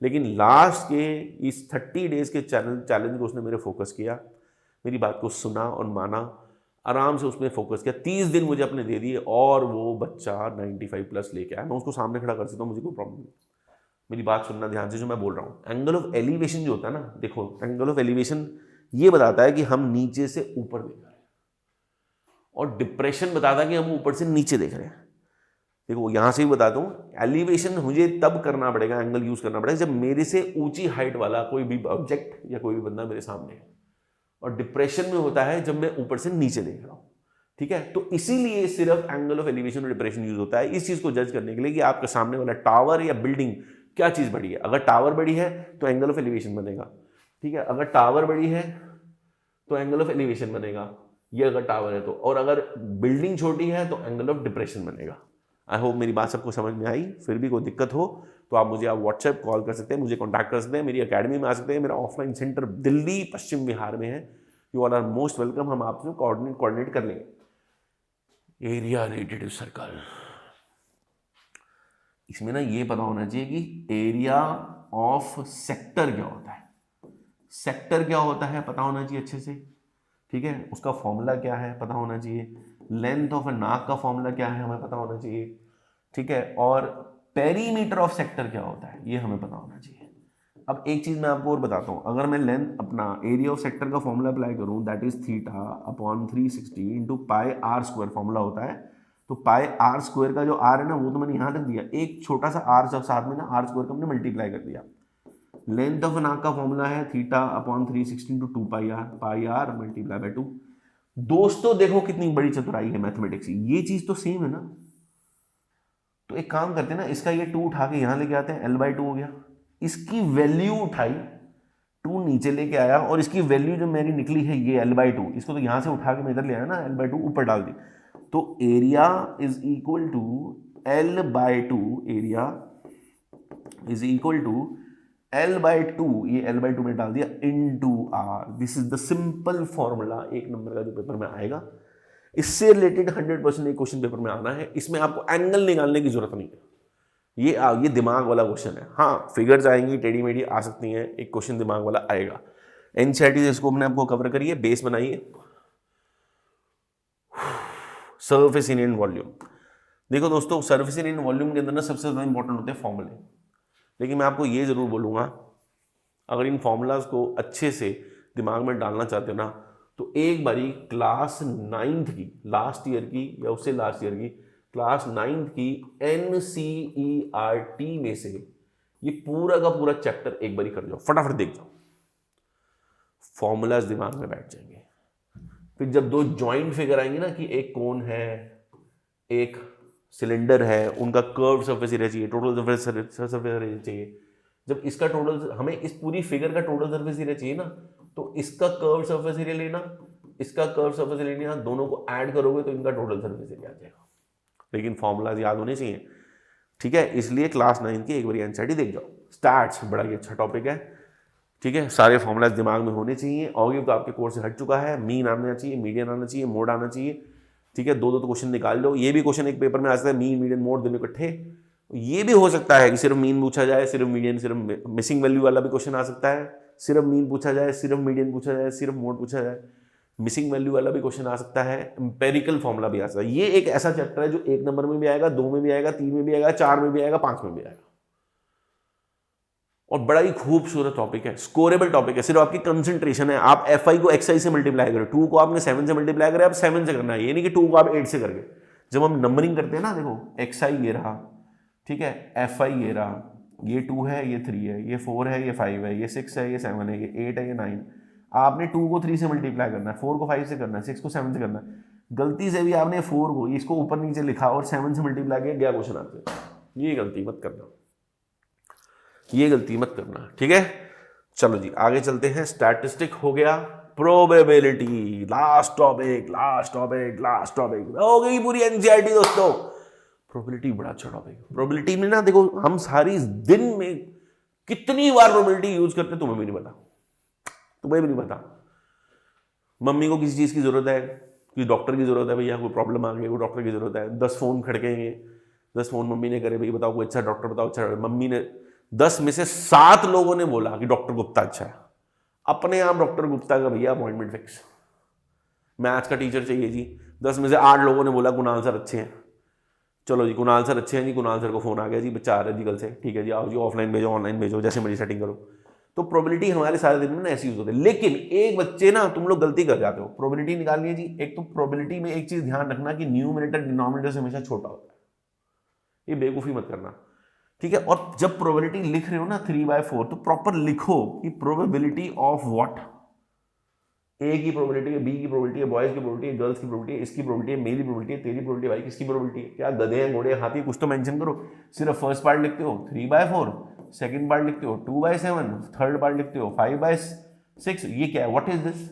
लेकिन लास्ट के इस 30 डेज के चैलेंज को उसने मेरे फोकस किया, मेरी बात को सुना और माना, आराम से उसमें फोकस किया। 30 दिन मुझे अपने दे दिए और वो बच्चा 95 प्लस लेके आया। मैं उसको सामने खड़ा कर सकता हूँ, मुझे कोई प्रॉब्लम नहीं। मेरी बात सुनना ध्यान से जो मैं बोल रहा हूँ। एंगल ऑफ एलिवेशन जो होता है ना, देखो एंगल ऑफ एलिवेशन ये बताता है कि हम नीचे से ऊपर देख रहे हैं, और डिप्रेशन बताता है कि हम ऊपर से नीचे देख रहे हैं। देखो यहां से भी बताता हूँ, एलिवेशन मुझे तब करना पड़ेगा, एंगल यूज करना पड़ेगा, जब मेरे से ऊंची हाइट वाला कोई भी ऑब्जेक्ट या कोई भी बंदा मेरे सामने है। और डिप्रेशन में होता है जब मैं ऊपर से नीचे देख रहा हूं, ठीक है। तो इसीलिए सिर्फ एंगल ऑफ एलिवेशन और डिप्रेशन यूज होता है, इस चीज को जज करने के लिए कि आपके सामने वाला टावर या बिल्डिंग क्या चीज बड़ी है। अगर टावर बड़ी है तो एंगल ऑफ एलिवेशन बनेगा, ठीक है। अगर टावर बड़ी है तो एंगल ऑफ एलिवेशन बनेगा, ये अगर टावर है तो। और अगर बिल्डिंग छोटी है तो एंगल ऑफ डिप्रेशन बनेगा। आई होप मेरी बात सबको समझ में आई। फिर भी कोई दिक्कत हो तो आप मुझे व्हाट्सएप कॉल कर सकते हैं, मुझे कॉन्टैक्ट कर सकते हैं, मेरी अकेडमी में आ सकते हैं। मेरा ऑफलाइन सेंटर दिल्ली पश्चिम बिहार में है। You all are most welcome. हम आपसे कोऑर्डिनेट कर लेंगे। एरिया रिलेटेड सर्कल, इसमें ना ये पता होना चाहिए कि एरिया ऑफ सेक्टर क्या होता है, सेक्टर क्या होता है पता होना चाहिए अच्छे से, ठीक है। उसका फॉर्मूला क्या है पता होना चाहिए, लेंथ ऑफ अ नाक का फॉर्मूला क्या है हमें पता होना चाहिए, ठीक है। और पेरीमीटर ऑफ सेक्टर क्या होता है ये हमें पता होना चाहिए। अब एक चीज मैं आपको और बताता हूं, अगर मैं लेंथ अपना एरिया ऑफ सेक्टर का फॉर्मूला अप्लाई करूं, that is theta upon 360 into pi r square formula होता है। तो पाई आर स्क्वायर का जो आर है ना वो तो मैंने यहां तक दिया, एक छोटा सा आर जब साथ में ना आर स्क्वायर का हमने मल्टीप्लाई कर दिया। लेंथ ऑफ नाक का फॉर्मूला है theta upon 360 into 2 pi r multiply by 2। दोस्तों देखो कितनी बड़ी चतुराई है मैथमेटिक्स की, ये चीज तो सेम है ना। तो एक काम करते हैं ना, इसका ये 2 उठा के यहां लेके आते हैं, l/2 हो गया। इसकी वैल्यू उठाई, 2 नीचे लेके आया, और इसकी वैल्यू जो मेरी निकली है ये l/2, इसको तो यहां से उठा के मैं इधर ले आया ना, l/2 ऊपर डाल दी। तो area is equal to l/2, area is equal to l/2, ये l/2 में डाल दिया into r। This is the simple formula, एक नंबर का जो पेपर में आएगा। इससे रिलेटेड 100% एक क्वेश्चन पेपर में आना है। इसमें आपको एंगल निकालने की जरूरत नहीं है, ये दिमाग वाला क्वेश्चन है। हाँ फिगर्स आएंगी, टेढ़ी मेढ़ी आ सकती हैं, एक क्वेश्चन दिमाग वाला आएगा। एनसीईआरटी इसको हमने आपको कवर करिए, बेस बनाइए। सरफेस एरिया वॉल्यूम, देखो दोस्तों सरफेस एरिया वॉल्यूम के अंदर ना सबसे ज्यादा इंपॉर्टेंट होते हैं फॉर्मूले। लेकिन मैं आपको ये जरूर बोलूंगा, अगर इन फॉर्मूलाज को अच्छे से दिमाग में डालना चाहते हो ना, तो एक बारी क्लास 9th की लास्ट ईयर की या उससे लास्ट ईयर की क्लास 9th की NCERT में से ये पूरा का पूरा चैप्टर एक बार ही कर जाओ, फटाफट देख जाओ, फॉर्मूलाज दिमाग में बैठ जाएंगे। फिर जब दो जॉइंट फिगर आएंगे ना कि एक कोन है एक सिलेंडर है, उनका कर्व सरफेस एरिया चाहिए, टोटल सरफेस एरिया चाहिए, जब इसका टोटल हमें इस पूरी फिगर का टोटल सरफेस एरिया चाहिए ना, तो इसका कर्व सरफेस एरिया लेना, इसका कर्व सरफेस एरिया लेना, दोनों को ऐड करोगे तो इनका टोटल सरफेस एरिया आ जाएगा। लेकिन फॉर्मूलाज याद होने चाहिए, ठीक है। इसलिए क्लास 9 की एक बार एनसीईआरटी देख जाओ। स्टैट्स बड़ा ही अच्छा टॉपिक है, ठीक है। सारे फॉर्मूलाज दिमाग में होने चाहिए। ऑगिव तो आपके कोर्स से हट चुका है, मीन आना चाहिए, मीडियन आना चाहिए, मोड आना चाहिए, ठीक है। दो दो तो क्वेश्चन निकाल लो। ये भी क्वेश्चन एक पेपर में आ सकता है, मीन मीडियन मोड दोनों इकट्ठे। ये भी हो सकता है कि सिर्फ मीन पूछा जाए, सिर्फ मीडियन, सिर्फ मिसिंग वैल्यू वाला भी क्वेश्चन आ सकता है, सिर्फ मीन पूछा जाए, सिर्फ मीडियन पूछा जाए, सिर्फ मोड पूछा जाए, मिसिंग वैल्यू वाला भी क्वेश्चन आ सकता है, एम्पेरिकल फॉर्मूला भी आ सकता है। ये एक ऐसा चैप्टर है जो 1 नंबर में भी आएगा, 2 में भी आएगा, 3 में भी आएगा, 4 में भी आएगा, 5 में भी आएगा, और बड़ा ही खूबसूरत टॉपिक है, स्कोरेबल टॉपिक है। सिर्फ आपकी कंसंट्रेशन है, आप FI को XI से मल्टीप्लाई करें, 2 को आपने 7 से मल्टीप्लाई करें, आप 7 से करना है, ये नहीं कि 2 को आप 8 से करके। जब हम नंबरिंग करते हैं ना, देखो XI ये रहा, ठीक है, FI ये रहा, ये 2 है, ये 3 है, ये 4 है, ये 5 है, ये 6 है, ये 7 है, ये 8 है, ये 9। आपने 2 को 3 से मल्टीप्लाई करना है, 4 को 5 से करना है, 6 को 7 से करना है। गलती से भी आपने 4 को इसको ऊपर नीचे लिखा और 7 से मल्टीप्लाई किया, क्या क्वेश्चन आते हैं। ये गलती मत करना, ये गलती मत करना, ठीक है। चलो जी आगे चलते हैं। स्टैटिस्टिक हो गया, probability, last topic, last topic, last topic हो गई पूरी एनसीईआरटी दोस्तों। प्रोबेबिलिटी बड़ा अच्छा टॉपिक है। प्रोबेबिलिटी में ना देखो, हम सारी दिन में कितनी बार प्रोबेबिलिटी यूज करते हैं तुम्हें भी नहीं पता, तुम्हें भी नहीं पता। मम्मी को किसी चीज की जरूरत है, किसी डॉक्टर की जरूरत है, भैया कोई प्रॉब्लम आ गई, वो डॉक्टर की जरूरत है, 10 फोन खड़केंगे, 10 फोन मम्मी ने करे, भैया बताओ कोई अच्छा डॉक्टर बताओ, अच्छा। मम्मी ने 10 में से 7 लोगों ने बोला कि डॉक्टर गुप्ता अच्छा है, अपने आप डॉक्टर गुप्ता का भैया अपॉइंटमेंट फिक्स। मैथ्स का टीचर चाहिए जी, 10 में से 8 लोगों ने बोला कुणाल सर अच्छे हैं, चलो जी कुणाल सर अच्छे हैं जी, कुणाल सर को फोन आ गया जी, बच्चा आ रहा है जी कल से, ठीक है जी आओ जी, ऑफलाइन भेजो ऑनलाइन भेजो, जैसे मर्जी सेटिंग करो। तो प्रोबेबिलिटी हमारे सारे दिन में ना ऐसे यूज होते हैं। लेकिन एक बच्चे ना तुम लोग गलती कर जाते हो, प्रोबेबिलिटी निकालनी है जी। एक तो प्रोबेबिलिटी में एक चीज ध्यान रखना कि न्यूमरेटर डिनोमिनेटर से हमेशा छोटा होता है, ये बेवकूफी मत करना, ठीक है। और जब प्रोबेबिलिटी लिख रहे हो ना 3/4, तो प्रॉपर लिखो कि प्रोबेबिलिटी ऑफ व्हाट। ए की प्रोबेबिलिटी है, बी की प्रोबेबिलिटी है, बॉयज की प्रोबेबिलिटी है, गर्ल्स की प्रोबेबिलिटी है, इसकी प्रोबेबिलिटी है, मेरी प्रोबेबिलिटी है, तेरी प्रोबेबिलिटी है, भाई किसकी प्रोबेबिलिटी है, क्या गधे हैं घोड़े हाथी, कुछ तो मेंशन करो। सिर्फ फर्स्ट पार्ट लिखते हो 3/4, सेकंड पार्ट लिखते हो 2/7, थर्ड पार्ट लिखते हो 5/6, ये क्या है, व्हाट इज दिस।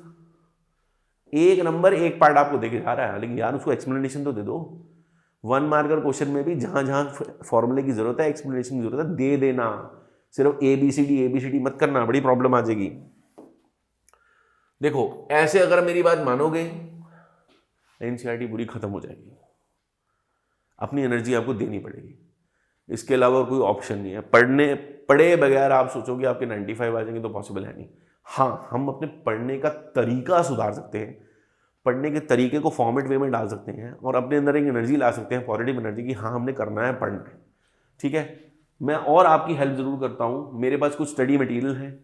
एक नंबर एक पार्ट आपको देखे जा रहा है, लेकिन यार उसको एक्सप्लेनेशन तो दे दो। 1 मार्कर क्वेश्चन में भी जहां जहां फॉर्मूले की जरूरत है, एक्सप्लेनेशन की जरूरत है, दे देना। सिर्फ ABCD मत करना, बड़ी प्रॉब्लम आ जाएगी। देखो ऐसे अगर मेरी बात मानोगे, एनसीईआरटी पूरी खत्म हो जाएगी, अपनी एनर्जी आपको देनी पड़ेगी, इसके अलावा कोई ऑप्शन नहीं है। पढ़े बगैर आप सोचोगे आपके 95 आ जाएंगे तो पॉसिबल है नहीं। हाँ, हम अपने पढ़ने का तरीका सुधार सकते हैं, पढ़ने के तरीके को फॉर्मेट वे में डाल सकते हैं और अपने अंदर एक एनर्जी ला सकते हैं, पॉजिटिव एनर्जी की हाँ हमने करना है, पढ़ना है, ठीक है। मैं और आपकी हेल्प जरूर करता हूँ, मेरे पास कुछ स्टडी मटेरियल है,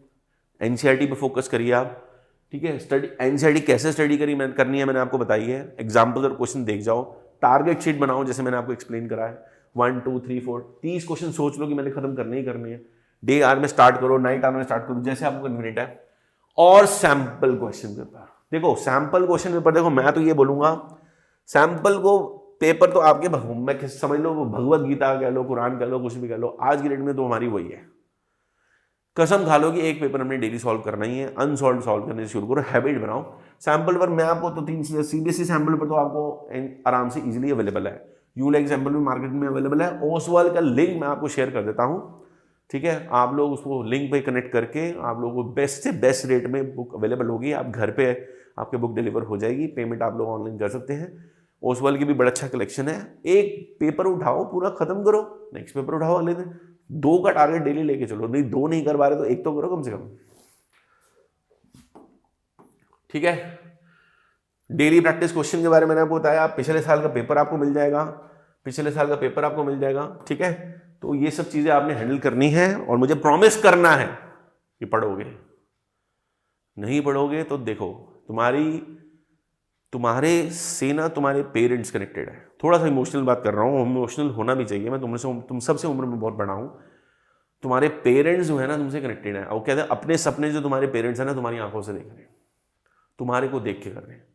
एनसीईआरटी पे फोकस करिए आप, ठीक है। स्टडी एनसीईआरटी कैसे स्टडी करनी है मैंने आपको बताई है, एग्जाम्पल और क्वेश्चन देख जाओ, टारगेट शीट बनाओ जैसे मैंने आपको एक्सप्लेन करा है, 1 2 3 4 30 क्वेश्चन सोच लो कि मैंने खत्म करने ही करने हैं। डे आर में स्टार्ट करो, नाइट आर में स्टार्ट करो, जैसे आपको कन्वीनियंट है। और सैंपल क्वेश्चन पेपर देखो, सैंपल क्वेश्चन पेपर देखो, मैं तो ये बोलूंगा सैंपल को पेपर तो आपके मैं समझ लो भगवत गीता कह लो, कुरान कह लो, कुछ भी कह लो, आज की डेट में तो हमारी वही है। कसम खा लो कि एक पेपर हमने डेली सॉल्व करना ही है, अनसॉल्व सॉल्व करने से शुरू करो, हैबिट बनाओ। सैंपल पर मैं आपको तो 3 CBSE सैंपल पर तो आपको आराम से इजीली अवेलेबल है, यूलेक सैंपल भी मार्केट में अवेलेबल है, ओसवाल का लिंक मैं आपको शेयर कर देता हूँ, ठीक है। आप लोग उसको लिंक पे कनेक्ट करके आप लोगों को बेस्ट से बेस्ट रेट में बुक अवेलेबल होगी, आप घर पे आपके बुक डिलीवर हो जाएगी, पेमेंट आप लोग ऑनलाइन कर सकते हैं। ओसवाल की भी बड़ा अच्छा कलेक्शन है। एक पेपर उठाओ, पूरा खत्म करो, नेक्स्ट पेपर उठाओ अगले दिन, 2 का टारगेट डेली लेके चलो, नहीं 2 नहीं कर पा रहे तो 1 तो करो कम से कम, ठीक है। डेली प्रैक्टिस क्वेश्चन के बारे में मैंने आपको बताया, पिछले साल का पेपर आपको मिल जाएगा, पिछले साल का पेपर आपको मिल जाएगा, ठीक है। तो ये सब चीजें आपने हैंडल करनी है और मुझे प्रॉमिस करना है कि पढ़ोगे। नहीं पढ़ोगे तो देखो तुम्हारी तुम्हारे से ना तुम्हारे पेरेंट्स कनेक्टेड है। थोड़ा सा इमोशनल बात कर रहा हूँ, इमोशनल होना भी चाहिए, मैं तुम सबसे उम्र में बहुत बड़ा हूँ। तुम्हारे पेरेंट्स जो है ना तुमसे कनेक्टेड है, और कहते हैं अपने सपने जो तुम्हारे पेरेंट्स हैं ना तुम्हारी आंखों से देख रहे हैं, तुम्हारे को देख के कर रहे हैं।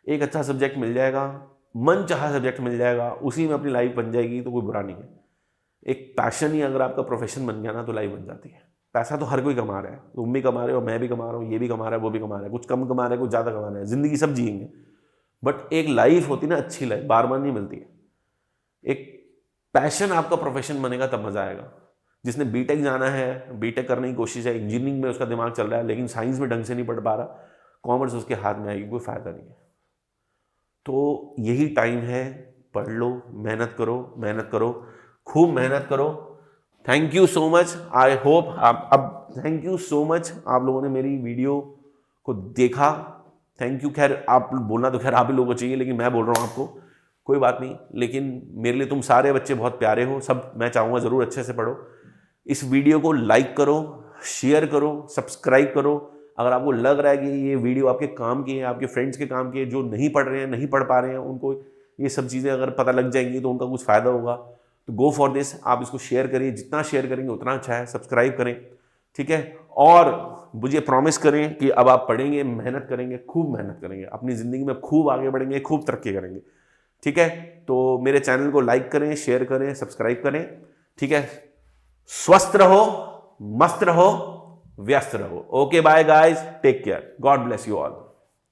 एक अच्छा सब्जेक्ट मिल जाएगा, मन चाहा सब्जेक्ट मिल जाएगा, उसी में अपनी लाइफ बन जाएगी तो कोई बुरा नहीं है। एक पैशन ही अगर आपका प्रोफेशन बन गया ना तो लाइफ बन जाती है। पैसा तो हर कोई कमा रहा है, तुम भी कमा रहे हो, मैं भी कमा रहा हूँ, ये भी कमा रहा है, वो भी कमा रहा है, कुछ कम कमा रहे हैं, कुछ ज़्यादा कमा रहे हैं, जिंदगी सब जिएंगे। बट एक लाइफ होती है ना अच्छी लाइफ, बार बार नहीं मिलती है। एक पैशन आपका प्रोफेशन बनेगा तब मजा आएगा। जिसने बीटेक जाना है, बीटेक करने की कोशिश है, इंजीनियरिंग में उसका दिमाग चल रहा है लेकिन साइंस में ढंग से नहीं पढ़ पा रहा, कॉमर्स उसके हाथ में आएगी, कोई फायदा नहीं है। तो यही टाइम है, पढ़ लो, मेहनत करो, मेहनत करो, खूब मेहनत करो। Thank you so much. I hope आप अब थैंक यू सो मच आप लोगों ने मेरी वीडियो को देखा। Thank you. खैर आप बोलना तो खैर आप ही लोगों को चाहिए, लेकिन मैं बोल रहा हूँ आपको, कोई बात नहीं। लेकिन मेरे लिए तुम सारे बच्चे बहुत प्यारे हो, सब मैं चाहूँगा ज़रूर अच्छे से पढ़ो। इस वीडियो को लाइक करो, शेयर करो, सब्सक्राइब करो। अगर आपको लग रहा है कि ये वीडियो आपके काम की है, आपके फ्रेंड्स के काम की है, जो नहीं पढ़ रहे हैं, नहीं पढ़ पा रहे हैं, उनको ये सब चीज़ें अगर पता लग जाएंगी तो उनका कुछ फ़ायदा होगा, तो गो फॉर दिस। आप इसको शेयर करिए, जितना शेयर करेंगे उतना अच्छा है। सब्सक्राइब करें, ठीक है। और मुझे प्रॉमिस करें कि अब आप पढ़ेंगे, मेहनत करेंगे, खूब मेहनत करेंगे, अपनी ज़िंदगी में खूब आगे बढ़ेंगे, खूब तरक्की करेंगे, ठीक है। तो मेरे चैनल को लाइक करें, शेयर करें, सब्सक्राइब करें, ठीक है। स्वस्थ रहो, मस्त रहो, व्यस्त रहो। Okay bye guys, take care, God bless you all.